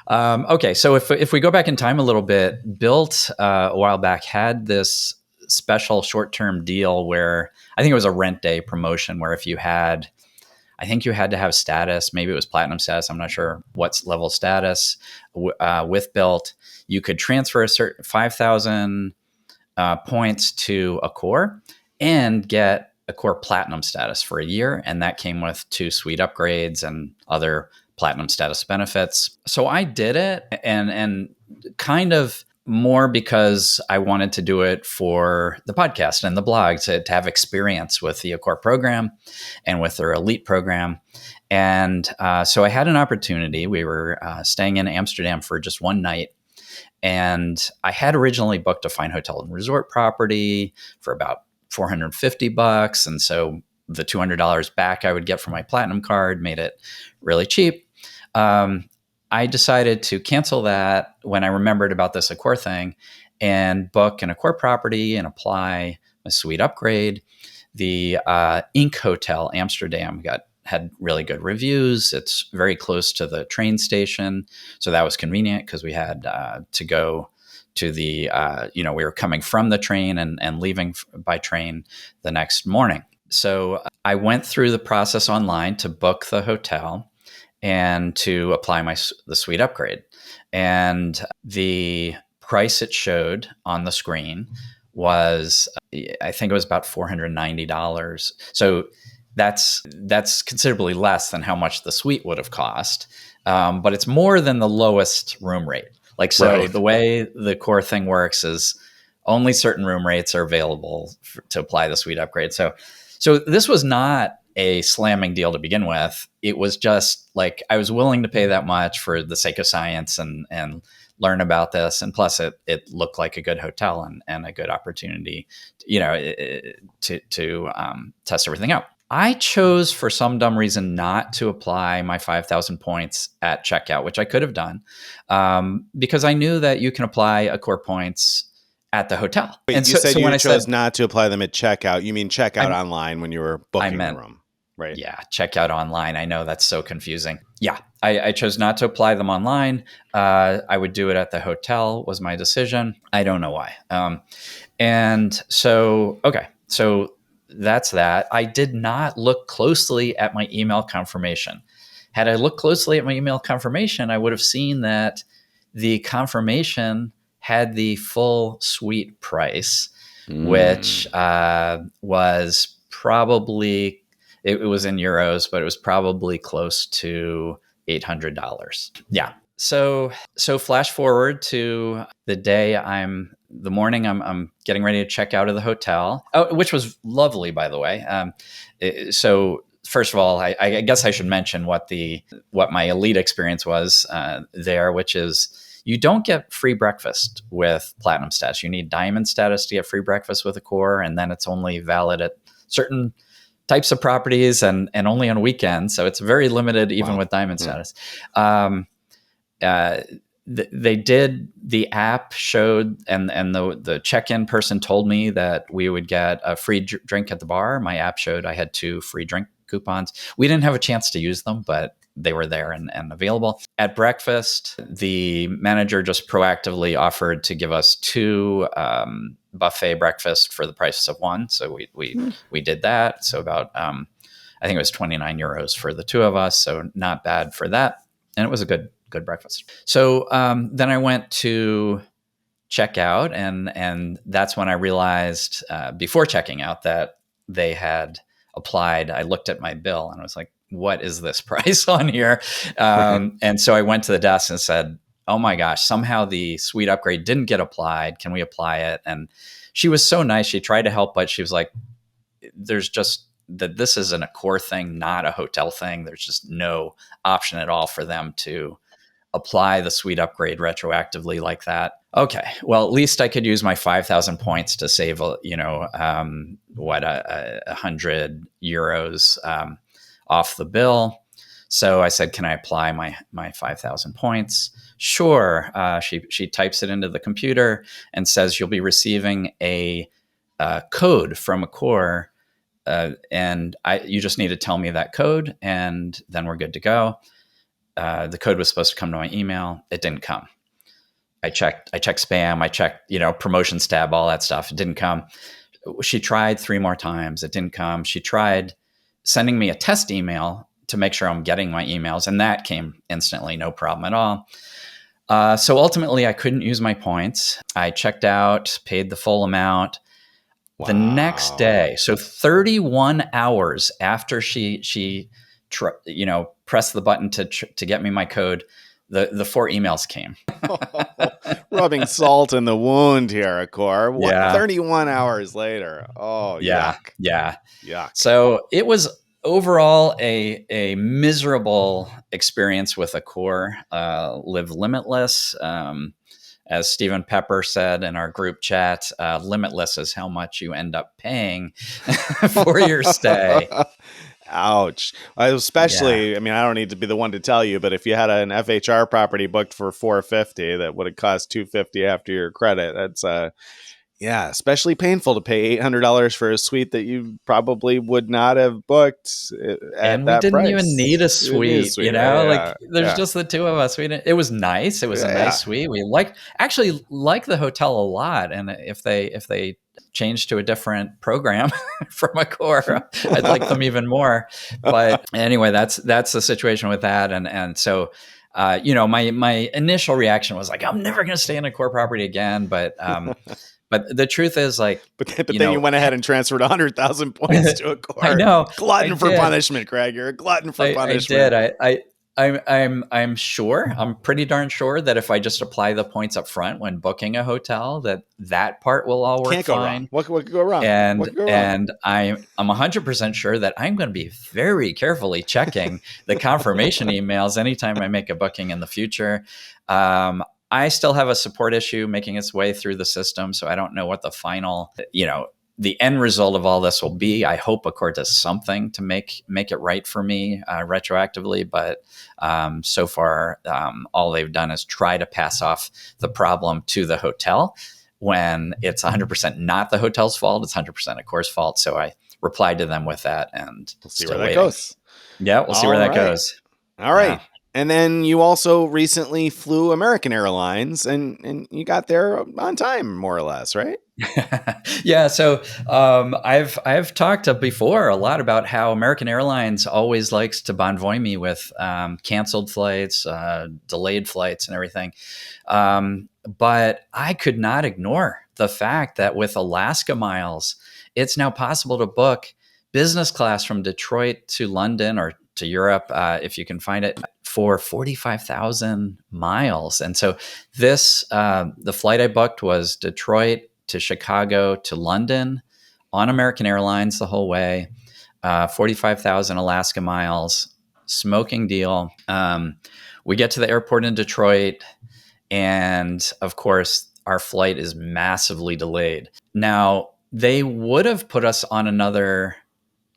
Okay, so if we go back in time a little bit, Bilt a while back had this special short-term deal where I think it was a rent day promotion where if you had, I think you had to have status. Maybe it was platinum status. I'm not sure what's level status with Bilt. You could transfer a certain 5,000 points to Accor and get Accor Platinum status for a year. And that came with 2 suite upgrades and other platinum status benefits. So I did it and kind of more because I wanted to do it for the podcast and the blog to have experience with the Accor program and with their elite program. And so I had an opportunity. We were staying in Amsterdam for just one night. And I had originally booked a fine hotel and resort property for about $450. And so the $200 back I would get from my platinum card made it really cheap. I decided to cancel that when I remembered about this Accor thing and book an Accor property and apply a suite upgrade. The Ink Hotel Amsterdam had really good reviews. It's very close to the train station. So that was convenient because we had to go to the, we were coming from the train and leaving by train the next morning. So I went through the process online to book the hotel and to apply the suite upgrade. And the price it showed on the screen was, I think it was about $490. So that's considerably less than how much the suite would have cost. But it's more than the lowest room rate. Right. The way the core thing works is only certain room rates are available to apply the suite upgrade. So this was not a slamming deal to begin with. It was just like I was willing to pay that much for the sake of science and learn about this. And plus it looked like a good hotel and a good opportunity, to test everything out. I chose for some dumb reason not to apply my 5,000 points at checkout, which I could have done, because I knew that you can apply Accor points at the hotel. Wait, and you said you chose not to apply them at checkout. You mean checkout online when you were booking the room, right? Yeah, checkout online. I know that's so confusing. Yeah, I chose not to apply them online. I would do it at the hotel was my decision. I don't know why. So that's that. I did not look closely at my email confirmation. Had I looked closely at my email confirmation, I would have seen that the confirmation had the full suite price, which was probably, it was in euros, but it was probably close to $800. Yeah. So flash forward to the morning I'm getting ready to check out of the hotel, which was lovely, by the way. So first of all, I guess I should mention what my elite experience was there, which is you don't get free breakfast with platinum status. You need diamond status to get free breakfast with Accor, and then it's only valid at certain types of properties and only on weekends. So it's very limited even with diamond status. The app showed, and the check-in person told me that we would get a free drink at the bar. My app showed I had 2 free drink coupons. We didn't have a chance to use them, but they were there and available. At breakfast, the manager just proactively offered to give us 2 buffet breakfast for the price of 1. So we did that. So about, I think it was 29 euros for the 2 of us. So not bad for that. And it was a good breakfast. So then I went to check out, and that's when I realized before checking out that they had applied. I looked at my bill and I was like, what is this price on here? And so I went to the desk and said, oh my gosh, somehow the suite upgrade didn't get applied. Can we apply it? And she was so nice. She tried to help, but she was like, there's just that this is an Accor thing, not a hotel thing. There's just no option at all for them to apply the suite upgrade retroactively like that. Okay, well, at least I could use my 5,000 points to save, 100 euros off the bill. So I said, can I apply my 5,000 points? Sure. She types it into the computer and says you'll be receiving a code from Accor, and you just need to tell me that code, and then we're good to go. The code was supposed to come to my email. It didn't come. I checked spam. I checked, promotions tab, all that stuff. It didn't come. She tried 3 more times. It didn't come. She tried sending me a test email to make sure I'm getting my emails. And that came instantly, no problem at all. So ultimately, I couldn't use my points. I checked out, paid the full amount. Wow. The next day, so 31 hours after she pressed the button to get me my code, the 4 emails came. Rubbing salt in the wound here, Accor. What? Yeah. 31 hours later. Oh, Yeah. yuck. Yeah. Yuck. So it was overall a miserable experience with Accor Live Limitless. As Stephen Pepper said in our group chat, limitless is how much you end up paying for your stay. Ouch. Yeah. Especially, I mean, I don't need to be the one to tell you, but if you had an FHR property booked for $450 that would have cost $250 after your credit, that's yeah, especially painful to pay $800 for a suite that you probably would not have booked at And we that didn't even price. need a You didn't need a suite, suite, right? like Yeah, there's yeah, just the two of us. It was nice. It was a nice yeah, suite. We actually like the hotel a lot. And if they change to a different program from Accor, I'd like them even more. But anyway, that's the situation with that. And so, my initial reaction was like, I'm never going to stay in a core property again. But the truth is, like, but then you went ahead and transferred 100,000 points to a I core. know I Glutton for did. punishment, Craig. You're a glutton for I did. punishment. I'm sure. I'm pretty darn sure that if I just apply the points up front when booking a hotel, that part will all work Can't go wrong. fine. What could go wrong? What And could go wrong? and I'm 100% sure that I'm going to be very carefully checking the confirmation emails anytime I make a booking in the future. I still have a support issue making its way through the system, so I don't know what the final, the end result of all this will be. I hope Accor does something to make it right for me retroactively, but so far, all they've done is try to pass off the problem to the hotel when it's 100% not the hotel's fault. It's 100% Accor's fault. So I replied to them with that, and We'll see still where that waiting. goes. Yeah, we'll see where that goes. All Yeah. right. And then you also recently flew American Airlines, and you got there on time, more or less, right? Yeah, so I've talked before a lot about how American Airlines always likes to bonvoy me with canceled flights, delayed flights, and everything. But I could not ignore the fact that with Alaska Miles, it's now possible to book business class from Detroit to London or to Europe, if you can find it, for 45,000 miles. And so the flight I booked was Detroit to Chicago to London on American Airlines the whole way, 45,000 Alaska miles, smoking deal. We get to the airport in Detroit, and of course, our flight is massively delayed. Now, they would have put us on another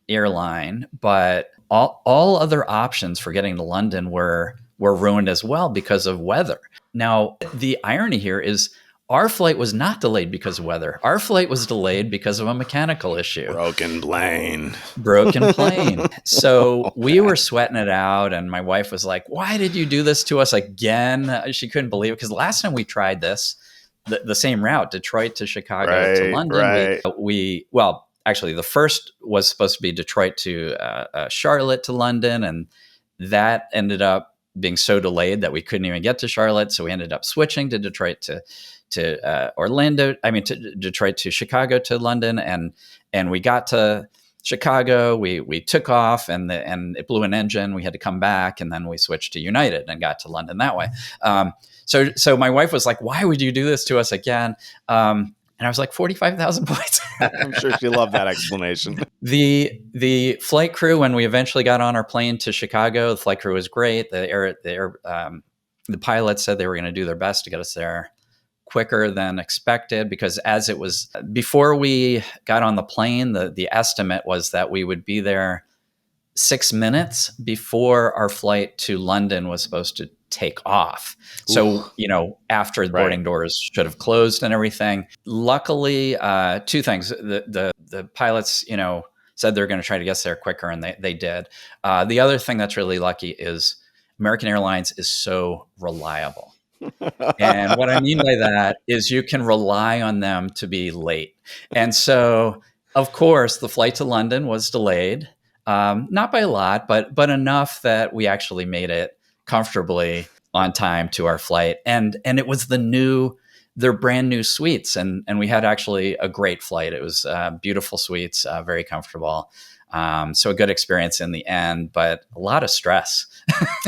airline, but all other options for getting to London were ruined as well because of weather. Now, the irony here is our flight was not delayed because of weather. Our flight was delayed because of a mechanical issue. Broken plane. So Oh, we were sweating it out, and my wife was like, "Why did you do this to us again?" She couldn't believe it because last time we tried this, the same route, Detroit to Chicago to right, London, right. actually, the first was supposed to be Detroit to Charlotte to London, and that ended up being so delayed that we couldn't even get to Charlotte. So we ended up switching to Detroit to Orlando. I mean, to Detroit to Chicago to London, and we got to Chicago. We took off, and it blew an engine. We had to come back, and then we switched to United and got to London that way. So my wife was like, "Why would you do this to us again?" And I was like, 45,000 points. I'm sure she loved that explanation. The flight crew, when we eventually got on our plane to Chicago, the flight crew was great. The pilots said they were going to do their best to get us there quicker than expected, because as it was before we got on the plane, the estimate was that we would be there 6 minutes before our flight to London was supposed to take off. So, after the boarding doors should have closed and everything. Luckily, two things. The pilots, said they're going to try to get us there quicker, and they did. The other thing that's really lucky is American Airlines is so reliable. And what I mean by that is you can rely on them to be late. And so, of course, the flight to London was delayed. Not by a lot, but enough that we actually made it comfortably on time to our flight. And it was their brand new suites, and we had actually a great flight. It was beautiful suites, very comfortable. So a good experience in the end, but a lot of stress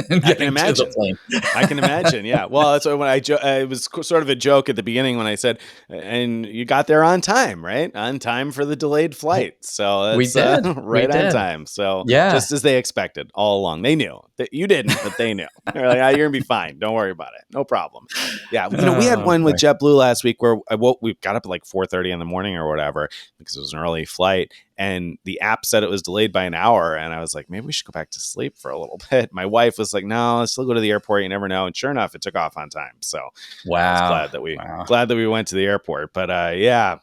in I can getting to the imagine. plane. I can imagine. Yeah. Well, that's why when it was sort of a joke at the beginning when I said, and you got there on time, right? On time for the delayed flight. So We that's did. We right on did. time. So Yeah. just as they expected all along. They knew that you didn't, but they knew. They're like, ah, you're gonna be fine. Don't worry about it. No problem. Yeah. We had Oh one with boy. JetBlue last week where we got up at like 4:30 in the morning or whatever because it was an early flight, and the app said it was delayed by an hour, and I was like, maybe we should go back to sleep for a little bit. My wife was like, no, let's still go to the airport, you never know. And sure enough, it took off on time. So I was Wow. Wow. glad that we went to the airport. But yeah,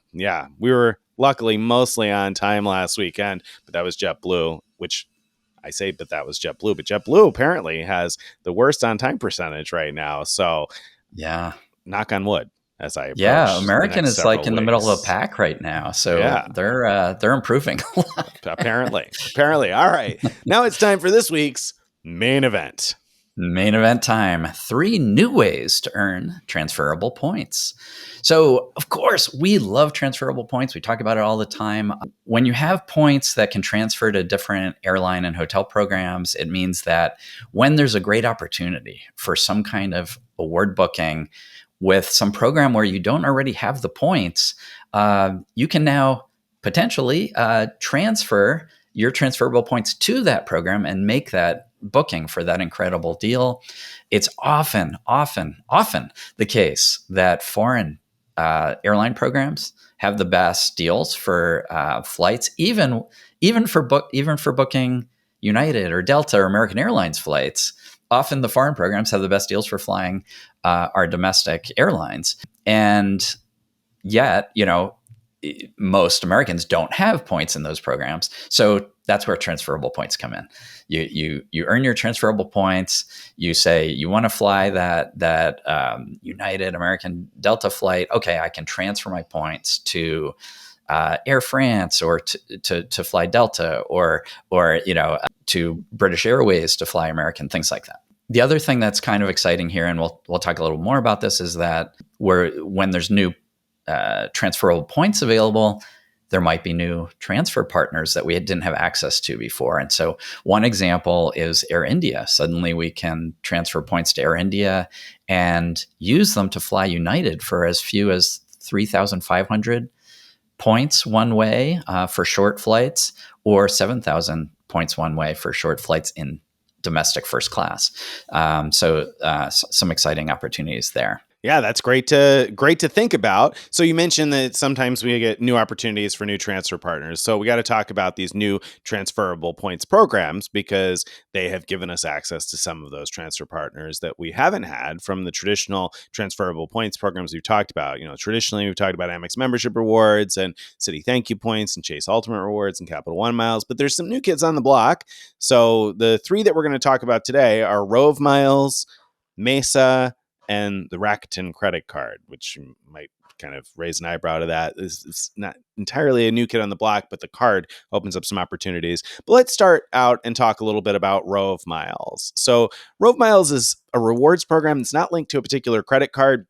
we were luckily mostly on time last weekend, but that was JetBlue, which I say, but that was JetBlue, but JetBlue apparently has the worst on time percentage right now. So Yeah. knock on wood as I Yeah, approach the American next is like several in the middle of the weeks. pack right now, so Yeah. they're improving a lot. Apparently. All right. Now it's time for this week's main event. Main event time. 3 new ways to earn transferable points. So, of course, we love transferable points. We talk about it all the time. When you have points that can transfer to different airline and hotel programs, it means that when there's a great opportunity for some kind of award booking with some program where you don't already have the points, you can now potentially transfer your transferable points to that program and make that booking for that incredible deal. It's often the case that foreign airline programs have the best deals for flights, even for booking United or Delta or American Airlines flights. Often the foreign programs have the best deals for flying our domestic airlines, and yet, most Americans don't have points in those programs. So that's where transferable points come in. You earn your transferable points. You say you want to fly that United, American, Delta flight. Okay, I can transfer my points to Air France or to fly Delta or to British Airways to fly American, things like that. The other thing that's kind of exciting here, and we'll talk a little more about this, is that when there's new transferable points available, there might be new transfer partners that we didn't have access to before. And so one example is Air India. Suddenly we can transfer points to Air India and use them to fly United for as few as 3,500 points one way for short flights, or 7,000 points one way for short flights in domestic first class. So some exciting opportunities there. Yeah, that's great to think about. So you mentioned that sometimes we get new opportunities for new transfer partners. So we got to talk about these new transferable points programs because they have given us access to some of those transfer partners that we haven't had from the traditional transferable points programs we've talked about. Traditionally we've talked about Amex membership rewards and Citi Thank You points and Chase Ultimate rewards and Capital One miles, but there's some new kids on the block. So the 3 that we're going to talk about today are Rove Miles, Mesa, and the Rakuten credit card, which might kind of raise an eyebrow to that. It's not entirely a new kid on the block, but the card opens up some opportunities. But let's start out and talk a little bit about Rove Miles. So Rove Miles is a rewards program that's not linked to a particular credit card.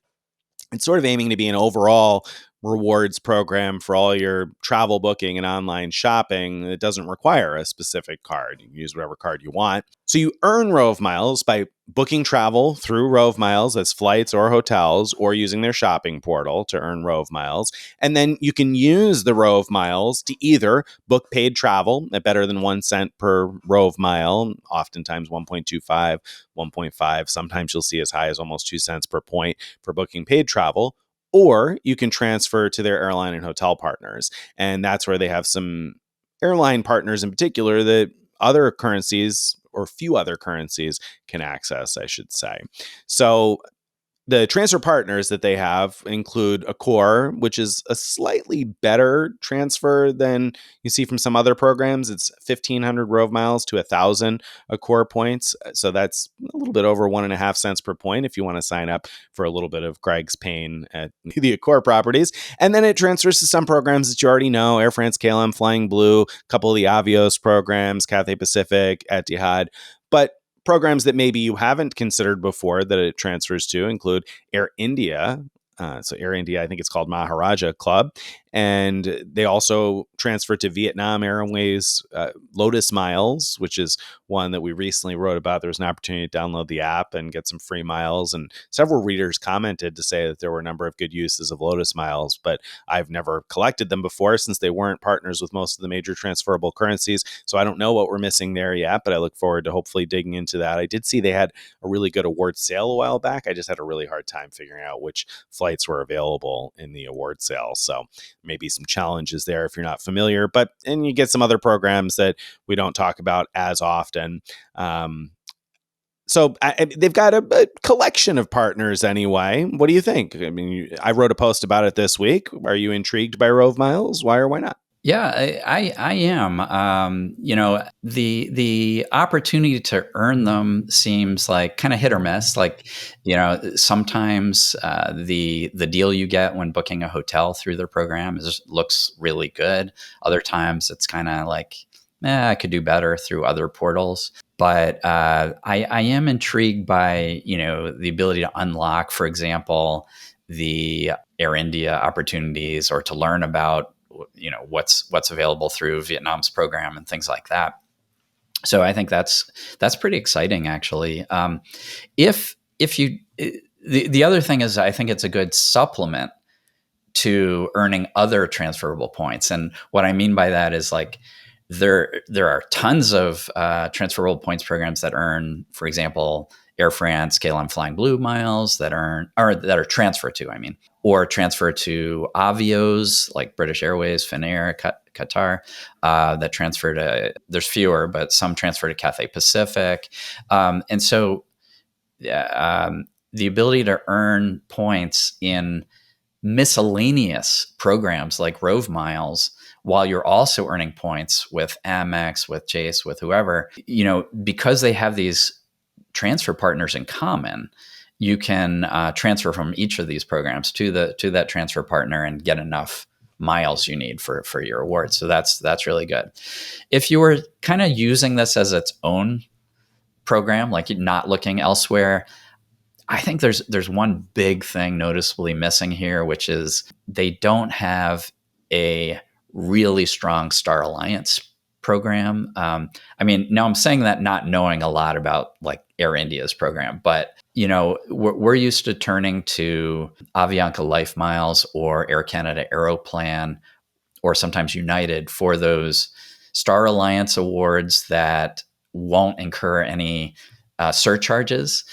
It's sort of aiming to be an overall rewards program for all your travel booking and online shopping. It doesn't require a specific card. You can use whatever card you want. So you earn Rove Miles by booking travel through Rove Miles as flights or hotels, or using their shopping portal to earn Rove Miles. And then you can use the Rove Miles to either book paid travel at better than 1 cent per Rove Mile, oftentimes 1.25, 1.5. Sometimes you'll see as high as almost 2 cents per point for booking paid travel, or you can transfer to their airline and hotel partners. And that's where they have some airline partners in particular that other currencies, or few other currencies, can access, I should say. So The transfer partners that they have include Accor, which is a slightly better transfer than you see from some other programs. It's 1,500 Rove Miles to 1,000 Accor points. So that's a little bit over 1.5 cents per point if you want to sign up for a little bit of Greg's pain at the Accor properties. And then it transfers to some programs that you already know: Air France, KLM, Flying Blue, a couple of the Avios programs, Cathay Pacific, Etihad. But programs that maybe you haven't considered before that it transfers to include Air India. So Air India, I think it's called Maharaja Club. And they also transfer to Vietnam Airways Lotus Miles, which is one that we recently wrote about. There was an opportunity to download the app and get some free miles. And several readers commented to say that there were a number of good uses of Lotus Miles, but I've never collected them before since they weren't partners with most of the major transferable currencies. So I don't know what we're missing there yet, but I look forward to hopefully digging into that. I did see they had a really good award sale a while back. I just had a really hard time figuring out which flights were available in the award sale. So maybe some challenges there if you're not familiar, and you get some other programs that we don't talk about as often. So they've got a collection of partners anyway. What do you think? I mean, I wrote a post about it this week. Are you intrigued by Rove Miles? Why or why not? Yeah, I am. The opportunity to earn them seems like kind of hit or miss. Like, sometimes the deal you get when booking a hotel through their program looks really good. Other times it's kind of like, I could do better through other portals. But I am intrigued by the ability to unlock, for example, the Air India opportunities, or to learn about what's available through Vietnam's program and things like that. So I think that's pretty exciting, actually. If you the other thing is, I think it's a good supplement to earning other transferable points. And what I mean by that is, like, there are tons of transferable points programs that earn, for example, Air France, KLM Flying Blue miles that are transferred to, or transfer to Avios like British Airways, Finnair, Qatar, that transfer to, there's fewer, but some transfer to Cathay Pacific. And so the ability to earn points in miscellaneous programs like Rove Miles, while you're also earning points with Amex, with Chase, with whoever, because they have these transfer partners in common, you can transfer from each of these programs to that transfer partner and get enough miles you need for your award. So that's really good. If you were kind of using this as its own program, like you're not looking elsewhere, I think there's one big thing noticeably missing here, which is they don't have a really strong Star Alliance program. Now I'm saying that not knowing a lot about like Air India's program, but we're used to turning to Avianca Life Miles or Air Canada Aeroplan, or sometimes United, for those Star Alliance awards that won't incur any surcharges.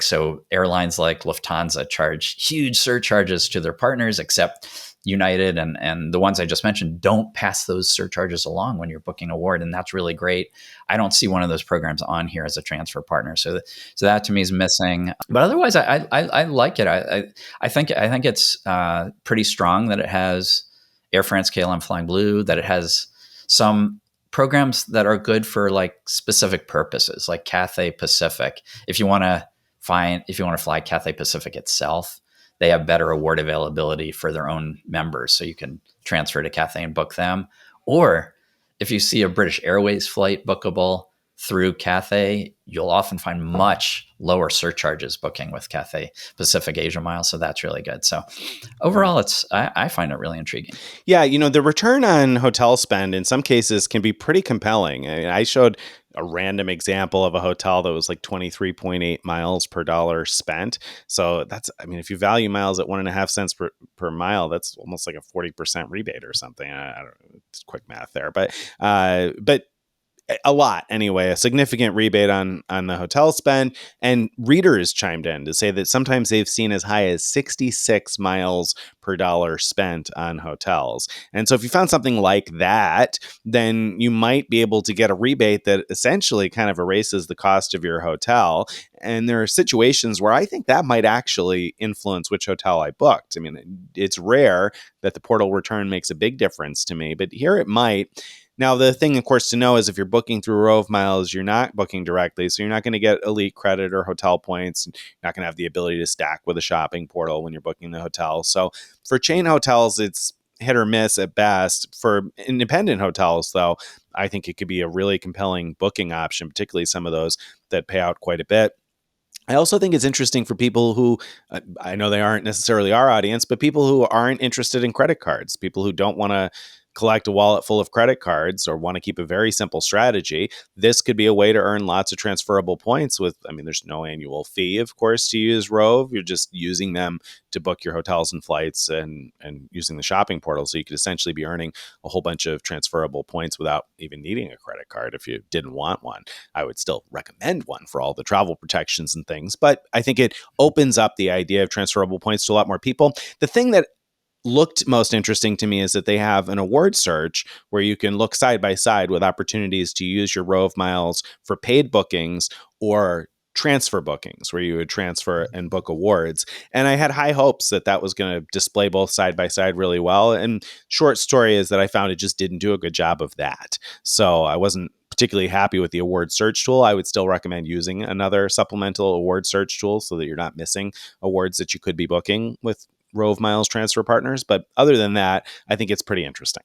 So airlines like Lufthansa charge huge surcharges to their partners, except United and the ones I just mentioned don't pass those surcharges along when you're booking an award, and that's really great. I don't see one of those programs on here as a transfer partner, so that to me is missing. But otherwise, I like it. I think it's pretty strong that it has Air France, KLM, Flying Blue, that it has some programs that are good for like specific purposes, like Cathay Pacific. If you want to fly Cathay Pacific itself, they have better award availability for their own members, so you can transfer to Cathay and book them. Or if you see a British Airways flight bookable through Cathay, you'll often find much lower surcharges booking with Cathay Pacific Asia Miles. So that's really good. So overall, I find it really intriguing. Yeah, the return on hotel spend in some cases can be pretty compelling. I showed a random example of a hotel that was like 23.8 miles per dollar spent. So that's, if you value miles at 1.5 cents per mile, that's almost like a 40% rebate or something. I don't know, it's quick math there, but a lot anyway, a significant rebate on the hotel spend. And readers chimed in to say that sometimes they've seen as high as 66 miles per dollar spent on hotels. And so if you found something like that, then you might be able to get a rebate that essentially kind of erases the cost of your hotel. And there are situations where I think that might actually influence which hotel I booked. I mean, it's rare that the portal return makes a big difference to me, but here it might. Now, the thing, of course, to know is if you're booking through Rove Miles, you're not booking directly. So you're not going to get elite credit or hotel points. You're not going to have the ability to stack with a shopping portal when you're booking the hotel. So for chain hotels, it's hit or miss at best. For independent hotels, though, I think it could be a really compelling booking option, particularly some of those that pay out quite a bit. I also think it's interesting for people who, I know they aren't necessarily our audience, but people who aren't interested in credit cards, people who don't want to collect a wallet full of credit cards or want to keep a very simple strategy. This could be a way to earn lots of transferable points with, I mean, there's no annual fee, of course, to use Rove. You're just using them to book your hotels and flights and using the shopping portal. So you could essentially be earning a whole bunch of transferable points without even needing a credit card if you didn't want one. I would still recommend one for all the travel protections and things, but I think it opens up the idea of transferable points to a lot more people. The thing that looked most interesting to me is that they have an award search where you can look side by side with opportunities to use your Rove Miles for paid bookings or transfer bookings where you would transfer and book awards. And I had high hopes that that was going to display both side by side really well. And short story is that I found it just didn't do a good job of that. So I wasn't particularly happy with the award search tool. I would still recommend using another supplemental award search tool so that you're not missing awards that you could be booking with Rove Miles transfer partners. But other than that, I think it's pretty interesting.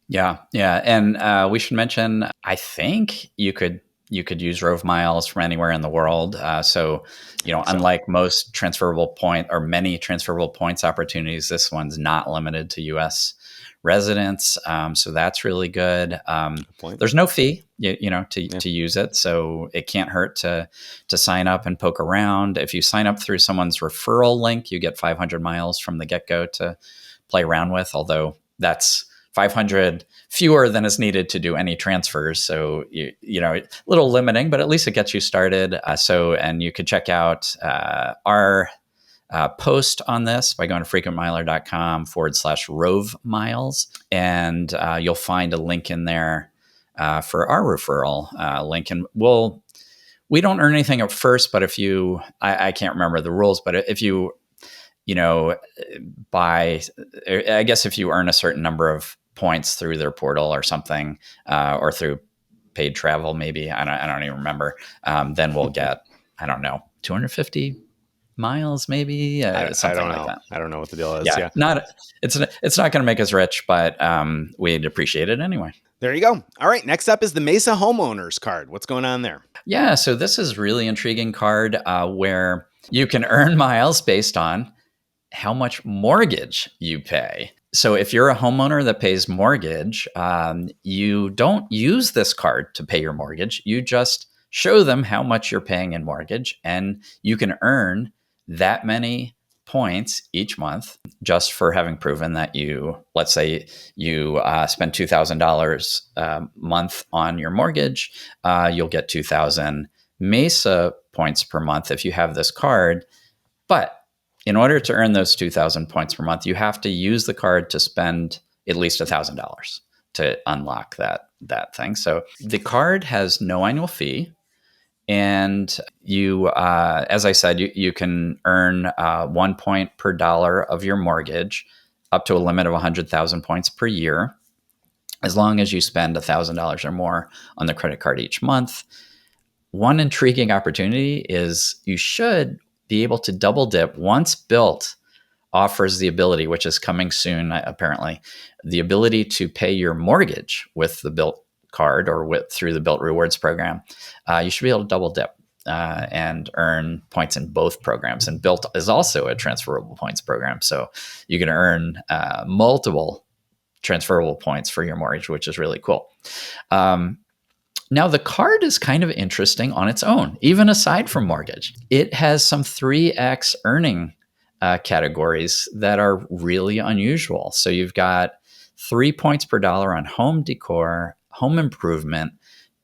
Yeah, yeah, and we should mention. I think you could use Rove Miles from anywhere in the world. So, So unlike most transferable point or many transferable points opportunities, this one's not limited to U.S. residents. So that's really good. good point. There's no fee, to Yeah. to use it, so it can't hurt to sign up and poke around. If you sign up through someone's referral link, you get 500 miles from the get go to play around with. Although that's 500 fewer than is needed to do any transfers. So, a little limiting, but at least it gets you started. And you could check out our post on this by going to frequentmiler.com/Rove Miles. And you'll find a link in there for our referral link. And we don't earn anything at first, but if you, I can't remember the rules, but if you, I guess if you earn a certain number of points through their portal or something, or through paid travel, maybe, I don't even remember, then we'll get, I don't know, 250 miles, maybe, I something don't like know. that. I don't know what the deal is. Yeah, Yeah. it's not going to make us rich, but we'd appreciate it anyway. There you go. All right. Next up is the Mesa homeowners card. What's going on there? Yeah, so this is really intriguing card where you can earn miles based on how much mortgage you pay. So if you're a homeowner that pays mortgage, you don't use this card to pay your mortgage. You just show them how much you're paying in mortgage, and you can earn that many points each month just for having proven that let's say you spend $2,000 a month on your mortgage, you'll get 2,000 Mesa points per month if you have this card. But in order to earn those 2,000 points per month, you have to use the card to spend at least $1,000 to unlock that thing. So the card has no annual fee, and you, as I said, you can earn 1 point per dollar of your mortgage, up to a limit of 100,000 points per year, as long as you spend $1,000 or more on the credit card each month. One intriguing opportunity is you should be able to double dip once Bilt offers the ability, which is coming soon, apparently, the ability to pay your mortgage with the Bilt card or through the Bilt Rewards program. You should be able to double dip and earn points in both programs. And Bilt is also a transferable points program, so you can earn multiple transferable points for your mortgage, which is really cool. Now, the card is kind of interesting on its own, even aside from mortgage. It has some 3x earning categories that are really unusual. So you've got 3 points per dollar on home decor, home improvement,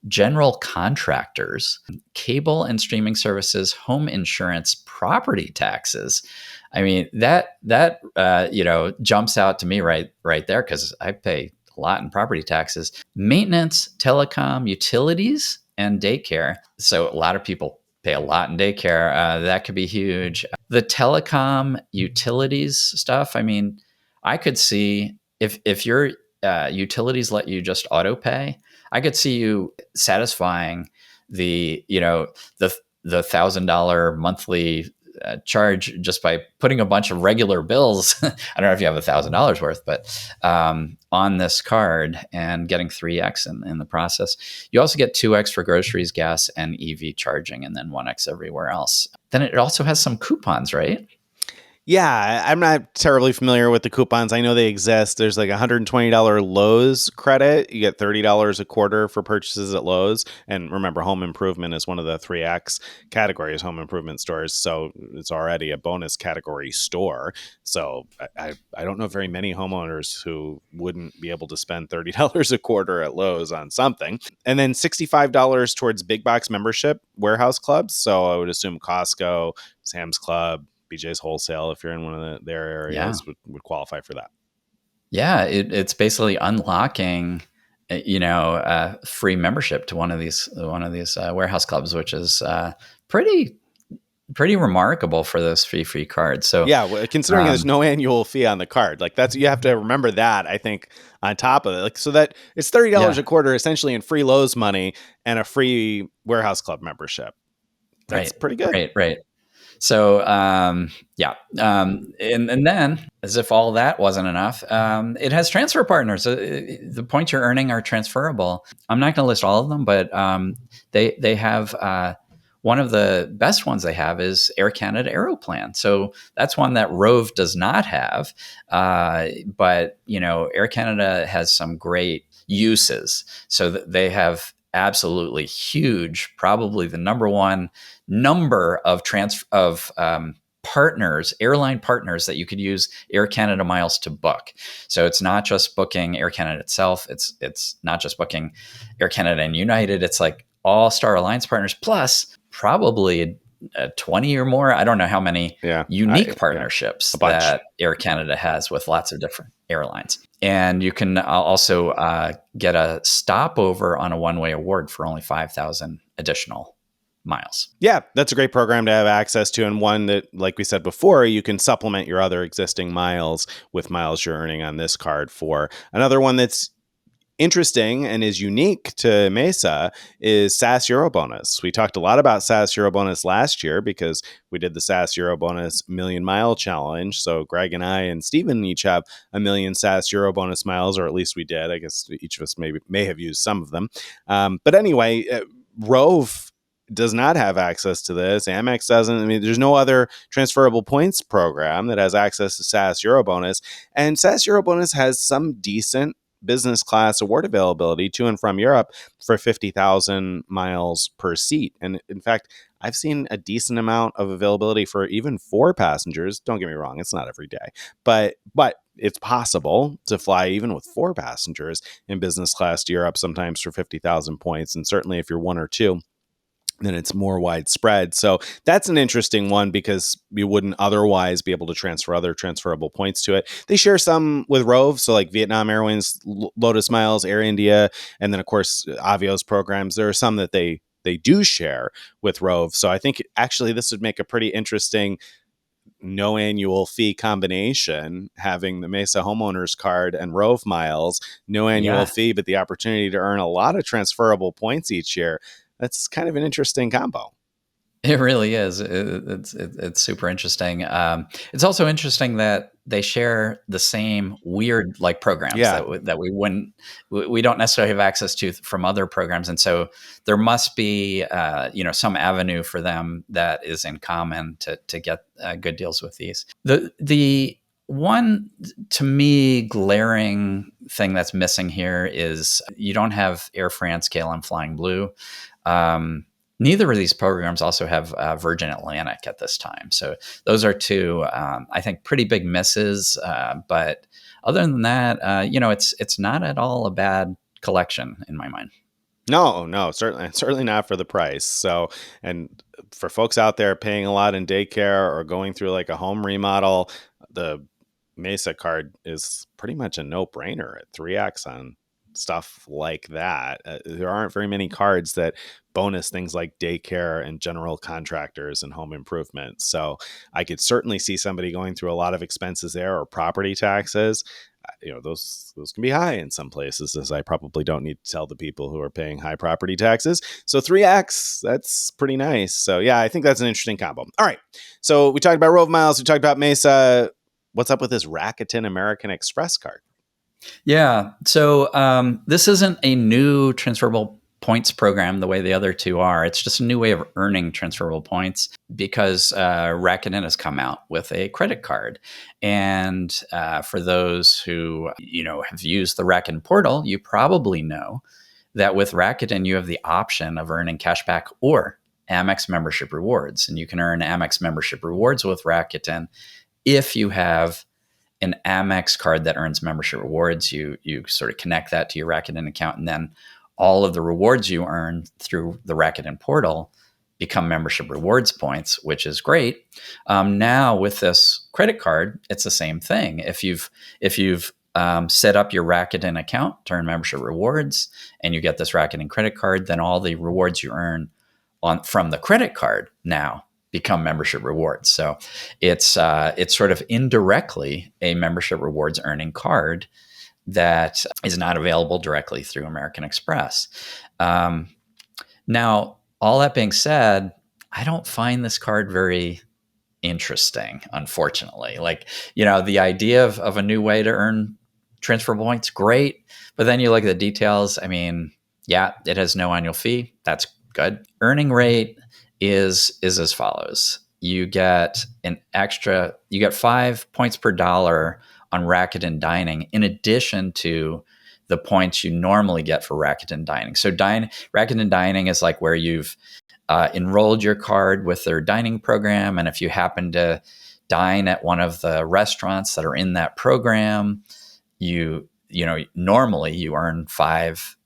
general contractors, cable and streaming services, home insurance, property taxes. I mean, that jumps out to me right there, because I pay a lot in property taxes, maintenance, telecom, utilities, and daycare. So a lot of people pay a lot in daycare. That could be huge. The telecom utilities stuff. I mean, I could see if your utilities let you just auto pay, I could see you satisfying the the $1,000 monthly charge just by putting a bunch of regular bills. I don't know if you have $1,000 worth, but on this card and getting 3x in the process. You also get 2x for groceries, gas, and EV charging, and then 1x everywhere else. Then it also has some coupons, right? Yeah, I'm not terribly familiar with the coupons. I know they exist. There's like a $120 Lowe's credit. You get $30 a quarter for purchases at Lowe's. And remember, home improvement is one of the 3X categories, home improvement stores. So it's already a bonus category store. So I don't know very many homeowners who wouldn't be able to spend $30 a quarter at Lowe's on something. And then $65 towards big box membership warehouse clubs. So I would assume Costco, Sam's Club, BJ's Wholesale, if you're in one of their Yeah. areas, would qualify for that. Yeah, it's basically unlocking, free membership to one of these warehouse clubs, which is pretty pretty remarkable for those free cards. So, Yeah, well, considering there's um, no annual fee on the card, like that's you have to remember that. I think on top of it, like so that it's $30 yeah, a quarter essentially in free Lowe's money and a free warehouse club membership. That's right, pretty good. right. So, yeah, and then as if all that wasn't enough, it has transfer partners. The points you're earning are transferable. I'm not going to list all of them, but they have one of the best ones they have is Air Canada Aeroplan. So that's one that Rove does not have, but Air Canada has some great uses. So they have absolutely huge, probably the number one number of partners, airline partners that you could use Air Canada miles to book. So it's not just booking Air Canada itself. It's not just booking Air Canada and United. It's like all Star Alliance partners plus probably 20 or more. I don't know how many Yeah, unique yeah, partnerships a bunch. that Air Canada has with lots of different airlines. And you can also get a stopover on a one-way award for only 5,000 additional miles. Yeah, that's a great program to have access to, and one that, like we said before, you can supplement your other existing miles with miles you're earning on this card for. Another one that's interesting and is unique to Mesa is SAS Euro Bonus. We talked a lot about SAS Euro Bonus last year because we did the SAS Euro Bonus Million Mile Challenge. So Greg and I and Steven each have a million SAS Euro Bonus miles, or at least we did. I guess each of us may have used some of them. But anyway, Rove does not have access to this. Amex doesn't. I mean, there's no other transferable points program that has access to SAS Euro Bonus. And SAS Euro Bonus has some decent business class award availability to and from Europe for 50,000 miles per seat. And in fact, I've seen a decent amount of availability for even 4 passengers. Don't get me wrong, it's not every day, but it's possible to fly even with 4 passengers in business class to Europe sometimes for 50,000 points. And certainly if you're one or two, then it's more widespread. So that's an interesting one because you wouldn't otherwise be able to transfer other transferable points to it. They share some with Rove, so like Vietnam Airlines, Lotus Miles, Air India, and then of course Avio's programs. There are some that they do share with Rove. So I think actually this would make a pretty interesting no annual fee combination, having the Mesa homeowners card and Rove Miles, no annual Yeah, fee, but the opportunity to earn a lot of transferable points each year. That's kind of an interesting combo. it really is. It's super interesting. It's also interesting that they share the same weird like programs Yeah. that we wouldn't we don't necessarily have access to from other programs, and so there must be some avenue for them that is in common to get good deals with these. The one to me glaring thing that's missing here is you don't have Air France, KLM, Flying Blue. Um, Neither of these programs also have Virgin Atlantic at this time. So those are two, I think, pretty big misses. But other than that, it's not at all a bad collection in my mind. No, certainly not for the price. So, and for folks out there paying a lot in daycare or going through like a home remodel, the Mesa card is pretty much a no-brainer at 3x on stuff like that. There aren't very many cards that bonus things like daycare and general contractors and home improvement. So I could certainly see somebody going through a lot of expenses there, or property taxes. Those can be high in some places, as I probably don't need to tell the people who are paying high property taxes. So 3x, that's pretty nice. So yeah, I think that's an interesting combo. All right. So we talked about Rove Miles, we talked about Mesa. What's up with this Rakuten American Express card? Yeah. So this isn't a new transferable points program the way the other two are. It's just a new way of earning transferable points because Rakuten has come out with a credit card. And for those who have used the Rakuten portal, you probably know that with Rakuten you have the option of earning cashback or Amex membership rewards, and you can earn Amex membership rewards with Rakuten if you have an Amex card that earns membership rewards. You sort of connect that to your Rakuten account, and then all of the rewards you earn through the Rakuten portal become membership rewards points, which is great. Now with this credit card, it's the same thing. If you've set up your Rakuten account to earn membership rewards, and you get this Rakuten credit card, then all the rewards you earn from the credit card now become membership rewards. So it's sort of indirectly a membership rewards earning card that is not available directly through American Express. Now, all that being said, I don't find this card very interesting, unfortunately. Like, the idea of a new way to earn transfer points, great. But then you look at the details. I mean, yeah, it has no annual fee. That's good. Earning rate is as follows. You get 5 points per dollar on Rakuten dining, in addition to the points you normally get for Rakuten dining. So Rakuten dining is like where you've enrolled your card with their dining program. And if you happen to dine at one of the restaurants that are in that program, normally you earn 5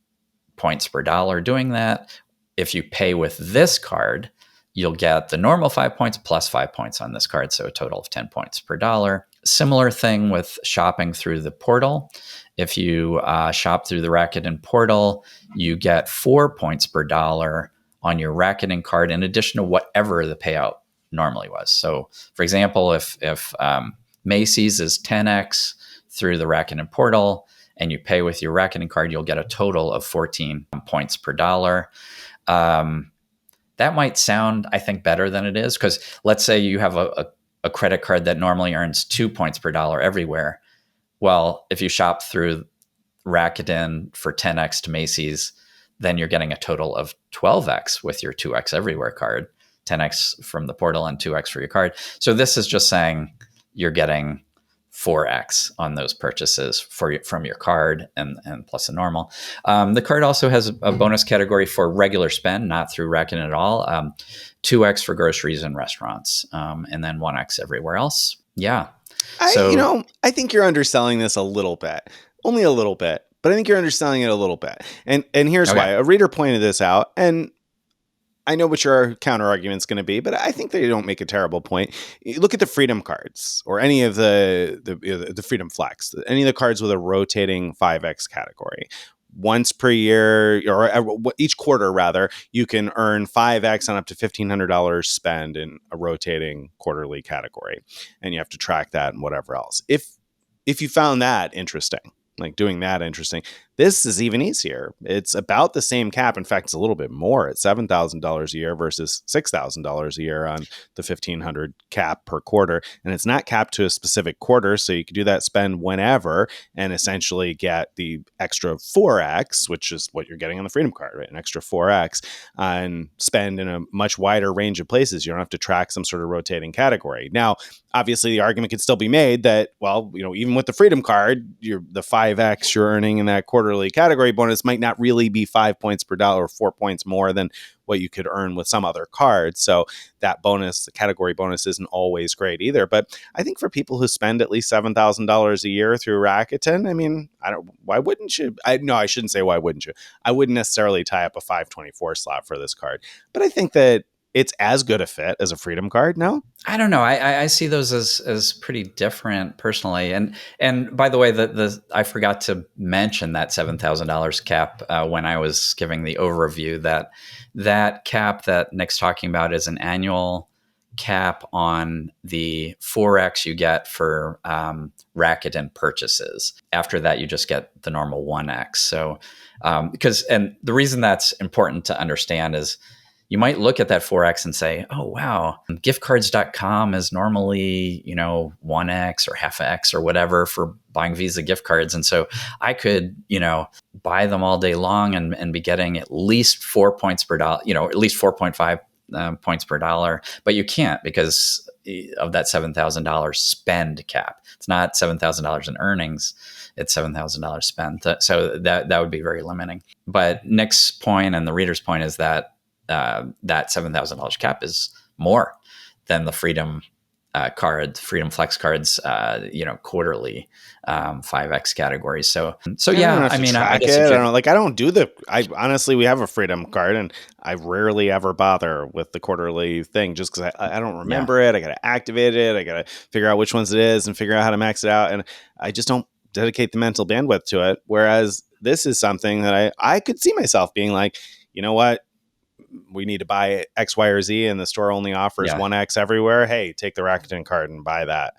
points per dollar doing that. If you pay with this card, you'll get the normal 5 points plus 5 points on this card. So a total of 10 points per dollar. Similar thing with shopping through the portal. If you shop through the Rakuten portal, you get 4 points per dollar on your Rakuten card, in addition to whatever the payout normally was. So for example, if Macy's is 10x through the Rakuten portal, and you pay with your Rakuten card, you'll get a total of 14 points per dollar. That might sound, I think, better than it is, because let's say you have a credit card that normally earns 2 points per dollar everywhere. Well, if you shop through Rakuten for 10x to Macy's, then you're getting a total of 12x with your 2x everywhere card, 10x from the portal and 2x for your card. So this is just saying you're getting 4x on those purchases from your card and plus a normal. The card also has a bonus category for regular spend, not through Rakuten at all. 2x for groceries and restaurants, and then 1x everywhere else. Yeah. I think you're underselling this a little bit, only a little bit, but I think you're underselling it a little bit. And here's why. A reader pointed this out, and I know what your counter argument is going to be, but I think they don't make a terrible point. You look at the Freedom cards, or any of the Freedom Flex, any of the cards with a rotating 5x category. Once per year, or each quarter rather, you can earn 5x on up to $1,500 spend in a rotating quarterly category, and you have to track that and whatever else. If you found that interesting, like doing that interesting, this is even easier. It's about the same cap. In fact, it's a little bit more at $7,000 a year versus $6,000 a year on the $1,500 cap per quarter. And it's not capped to a specific quarter. So you can do that spend whenever and essentially get the extra 4x, which is what you're getting on the Freedom card, right? An extra 4x, and spend in a much wider range of places. You don't have to track some sort of rotating category. Now, obviously, the argument could still be made that, well, even with the Freedom card, the 5x you're earning in that quarterly category bonus might not really be 5 points per dollar, or 4 points more than what you could earn with some other cards. So that bonus, the category bonus, isn't always great either. But I think for people who spend at least $7,000 a year through Rakuten, I mean, why wouldn't you? I shouldn't say why wouldn't you. I wouldn't necessarily tie up a 524 slot for this card. But I think that it's as good a fit as a Freedom card. No. I don't know. I see those as pretty different personally. And by the way, the I forgot to mention that $7,000 cap when I was giving the overview. That cap that Nick's talking about is an annual cap on the 4x you get for Rakuten purchases. After that, you just get the normal 1x. So and the reason that's important to understand is you might look at that 4x and say, oh, wow, giftcards.com is normally, 1x or half x or whatever for buying Visa gift cards. And so I could, buy them all day long and be getting at least 4 points per dollar, at least 4.5 points per dollar. But you can't because of that $7,000 spend cap. It's not $7,000 in earnings. It's $7,000 spent. So that would be very limiting. But Nick's point and the reader's point is that that $7,000 cap is more than the Freedom Freedom Flex cards, quarterly 5x categories. So yeah, I mean, I guess I don't like. I don't do the. I honestly, we have a Freedom card, and I rarely ever bother with the quarterly thing, just because I don't remember it. I got to activate it. I got to figure out which ones it is and figure out how to max it out, and I just don't dedicate the mental bandwidth to it. Whereas this is something that I could see myself being like, you know what, we need to buy X, Y, or Z, and the store only offers 1X everywhere. Hey, take the Rakuten card and buy that.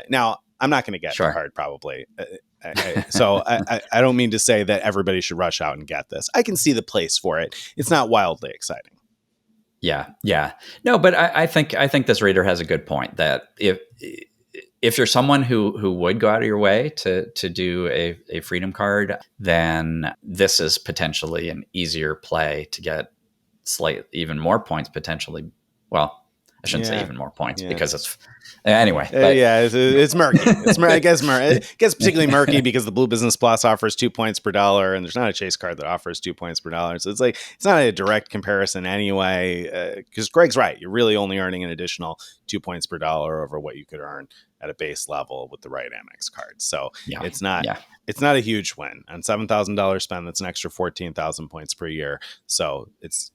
Now, I'm not going to get the card probably. So I don't mean to say that everybody should rush out and get this. I can see the place for it. It's not wildly exciting. Yeah. No, but I think this reader has a good point that if you're someone who would go out of your way to do a Freedom card, then this is potentially an easier play to get even more points potentially. Well, I shouldn't say even more points because it's anyway. But, it's murky. I guess it gets particularly murky because the Blue Business Plus offers 2 points per dollar, and there's not a Chase card that offers 2 points per dollar. So it's not a direct comparison anyway. Because Greg's right, you're really only earning an additional 2 points per dollar over what you could earn at a base level with the right Amex card. So it's not a huge win on $7,000 spend. That's an extra 14,000 points per year. So it's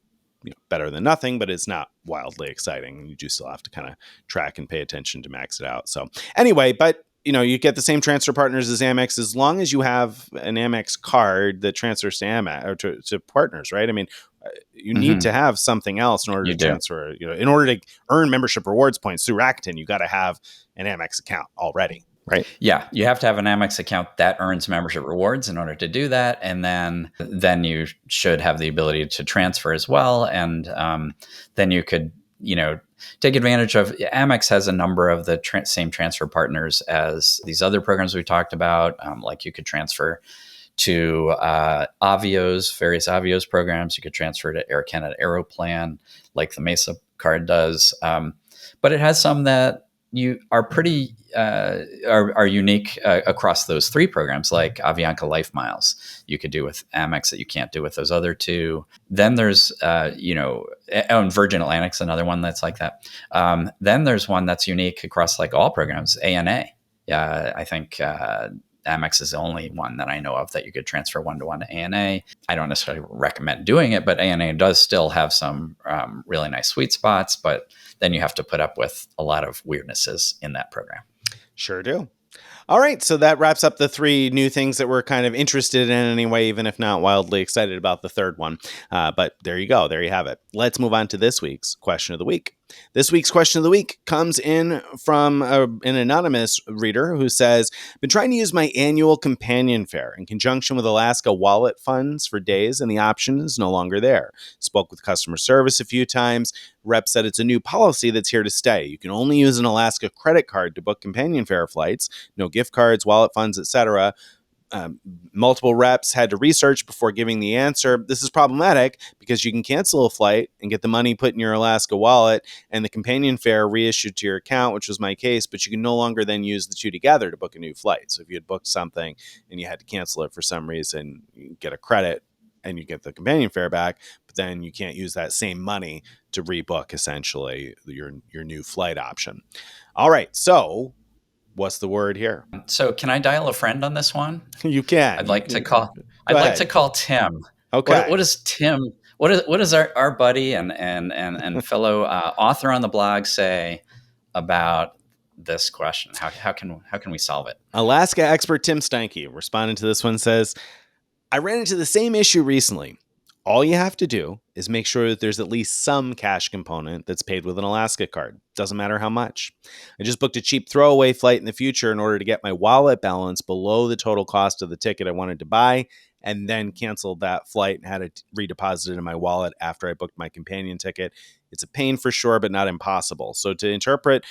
better than nothing, but it's not wildly exciting. You do still have to kind of track and pay attention to max it out. So anyway, but you get the same transfer partners as Amex as long as you have an Amex card that transfers to Amex or to partners, right? I mean, you need to have something else in order to transfer. In order to earn membership rewards points through Rakuten, you got to have an Amex account already. Right. Yeah, you have to have an Amex account that earns membership rewards in order to do that, and then you should have the ability to transfer as well. And then you could take advantage of. Amex has a number of the same transfer partners as these other programs we talked about. Like you could transfer to various Avios programs. You could transfer to Air Canada Aeroplan, like the Mesa card does. But it has some that you are pretty are unique across those three programs, like Avianca Life Miles you could do with Amex that you can't do with those other two. Then there's Virgin Atlantic's another one that's like that. Then there's one that's unique across like all programs, ANA. I think Amex is the only one that I know of that you could transfer one-to-one to ANA. I don't necessarily recommend doing it, but ANA does still have some really nice sweet spots, but then you have to put up with a lot of weirdnesses in that program. Sure do. All right, so that wraps up the three new things that we're kind of interested in anyway, even if not wildly excited about the third one. But there you go. There you have it. Let's move on to this week's question of the week. This week's question of the week comes in from an anonymous reader who says, been trying to use my annual companion fare in conjunction with Alaska wallet funds for days, and the option is no longer there. Spoke with customer service a few times. Rep said it's a new policy that's here to stay. You can only use an Alaska credit card to book companion fare flights, no gift cards, wallet funds, etc. Multiple reps had to research before giving the answer. This is problematic because you can cancel a flight and get the money put in your Alaska wallet and the companion fare reissued to your account, which was my case, but you can no longer then use the two together to book a new flight. So if you had booked something and you had to cancel it for some reason, you get a credit and you get the companion fare back, but then you can't use that same money to rebook essentially your new flight option. All right, so what's the word here? So can I dial a friend on this one? You can. I'd like to call Tim. Okay. What what does our buddy and fellow author on the blog say about this question? How can we solve it? Alaska expert Tim Steinke responding to this one says, I ran into the same issue recently. All you have to do is make sure that there's at least some cash component that's paid with an Alaska card. Doesn't matter how much. I just booked a cheap throwaway flight in the future in order to get my wallet balance below the total cost of the ticket I wanted to buy, and then canceled that flight and had it redeposited in my wallet after I booked my companion ticket. It's a pain for sure, but not impossible. So to interpret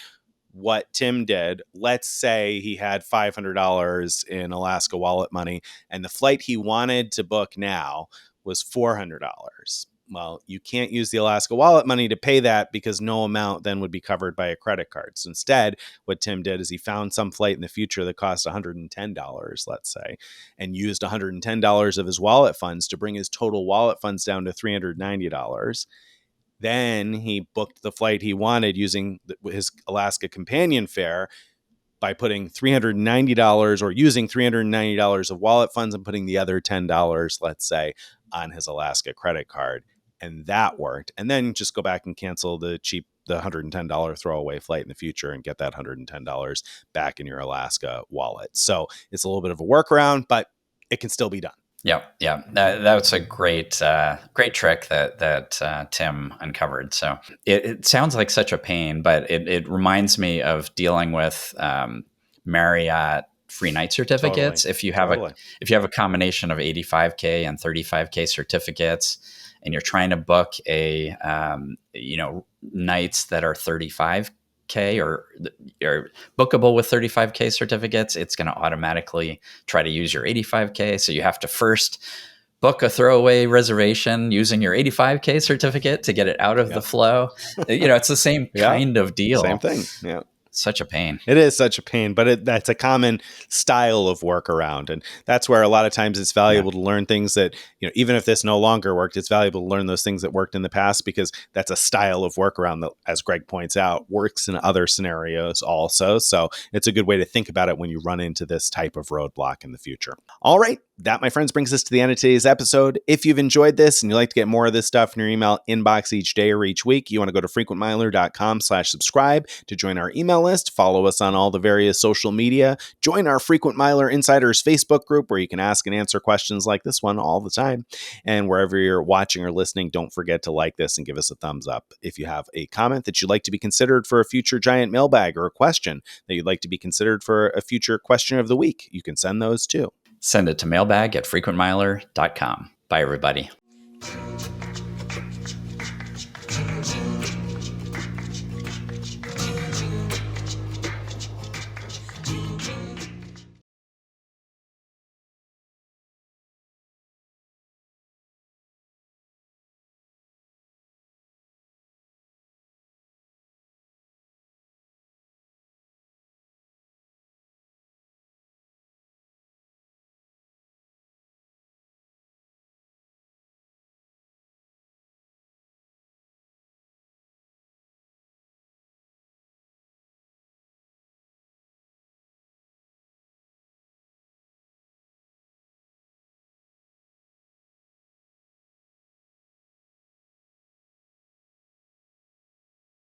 what Tim did, let's say he had $500 in Alaska wallet money and the flight he wanted to book now was $400. Well, you can't use the Alaska wallet money to pay that because no amount then would be covered by a credit card. So instead, what Tim did is he found some flight in the future that cost $110, let's say, and used $110 of his wallet funds to bring his total wallet funds down to $390. Then he booked the flight he wanted using his Alaska companion fare by putting $390 or using $390 of wallet funds and putting the other $10, let's say, on his Alaska credit card. And that worked. And then just go back and cancel the $110 throwaway flight in the future and get that $110 back in your Alaska wallet. So it's a little bit of a workaround, but it can still be done. Yeah. That's a great trick that Tim uncovered. So it sounds like such a pain, but it reminds me of dealing with Marriott free night certificates. Totally. If you have a combination of 85K and 35K certificates, and you're trying to book a nights that are 35K or bookable with 35K certificates, it's going to automatically try to use your 85K. So you have to first book a throwaway reservation using your 85K certificate to get it out of the flow. It's the same kind of deal. Same thing. Yeah. Such a pain. It is such a pain, but that's a common style of workaround. And that's where a lot of times it's valuable to learn things that, even if this no longer worked, it's valuable to learn those things that worked in the past, because that's a style of workaround that, as Greg points out, works in other scenarios also. So it's a good way to think about it when you run into this type of roadblock in the future. All right. That, my friends, brings us to the end of today's episode. If you've enjoyed this and you'd like to get more of this stuff in your email inbox each day or each week, you want to go to frequentmiler.com/subscribe to join our email list, follow us on all the various social media, join our Frequent Miler Insiders Facebook group where you can ask and answer questions like this one all the time. And wherever you're watching or listening, don't forget to like this and give us a thumbs up. If you have a comment that you'd like to be considered for a future giant mailbag, or a question that you'd like to be considered for a future question of the week, you can send those too. Send it to mailbag@frequentmiler.com. Bye, everybody.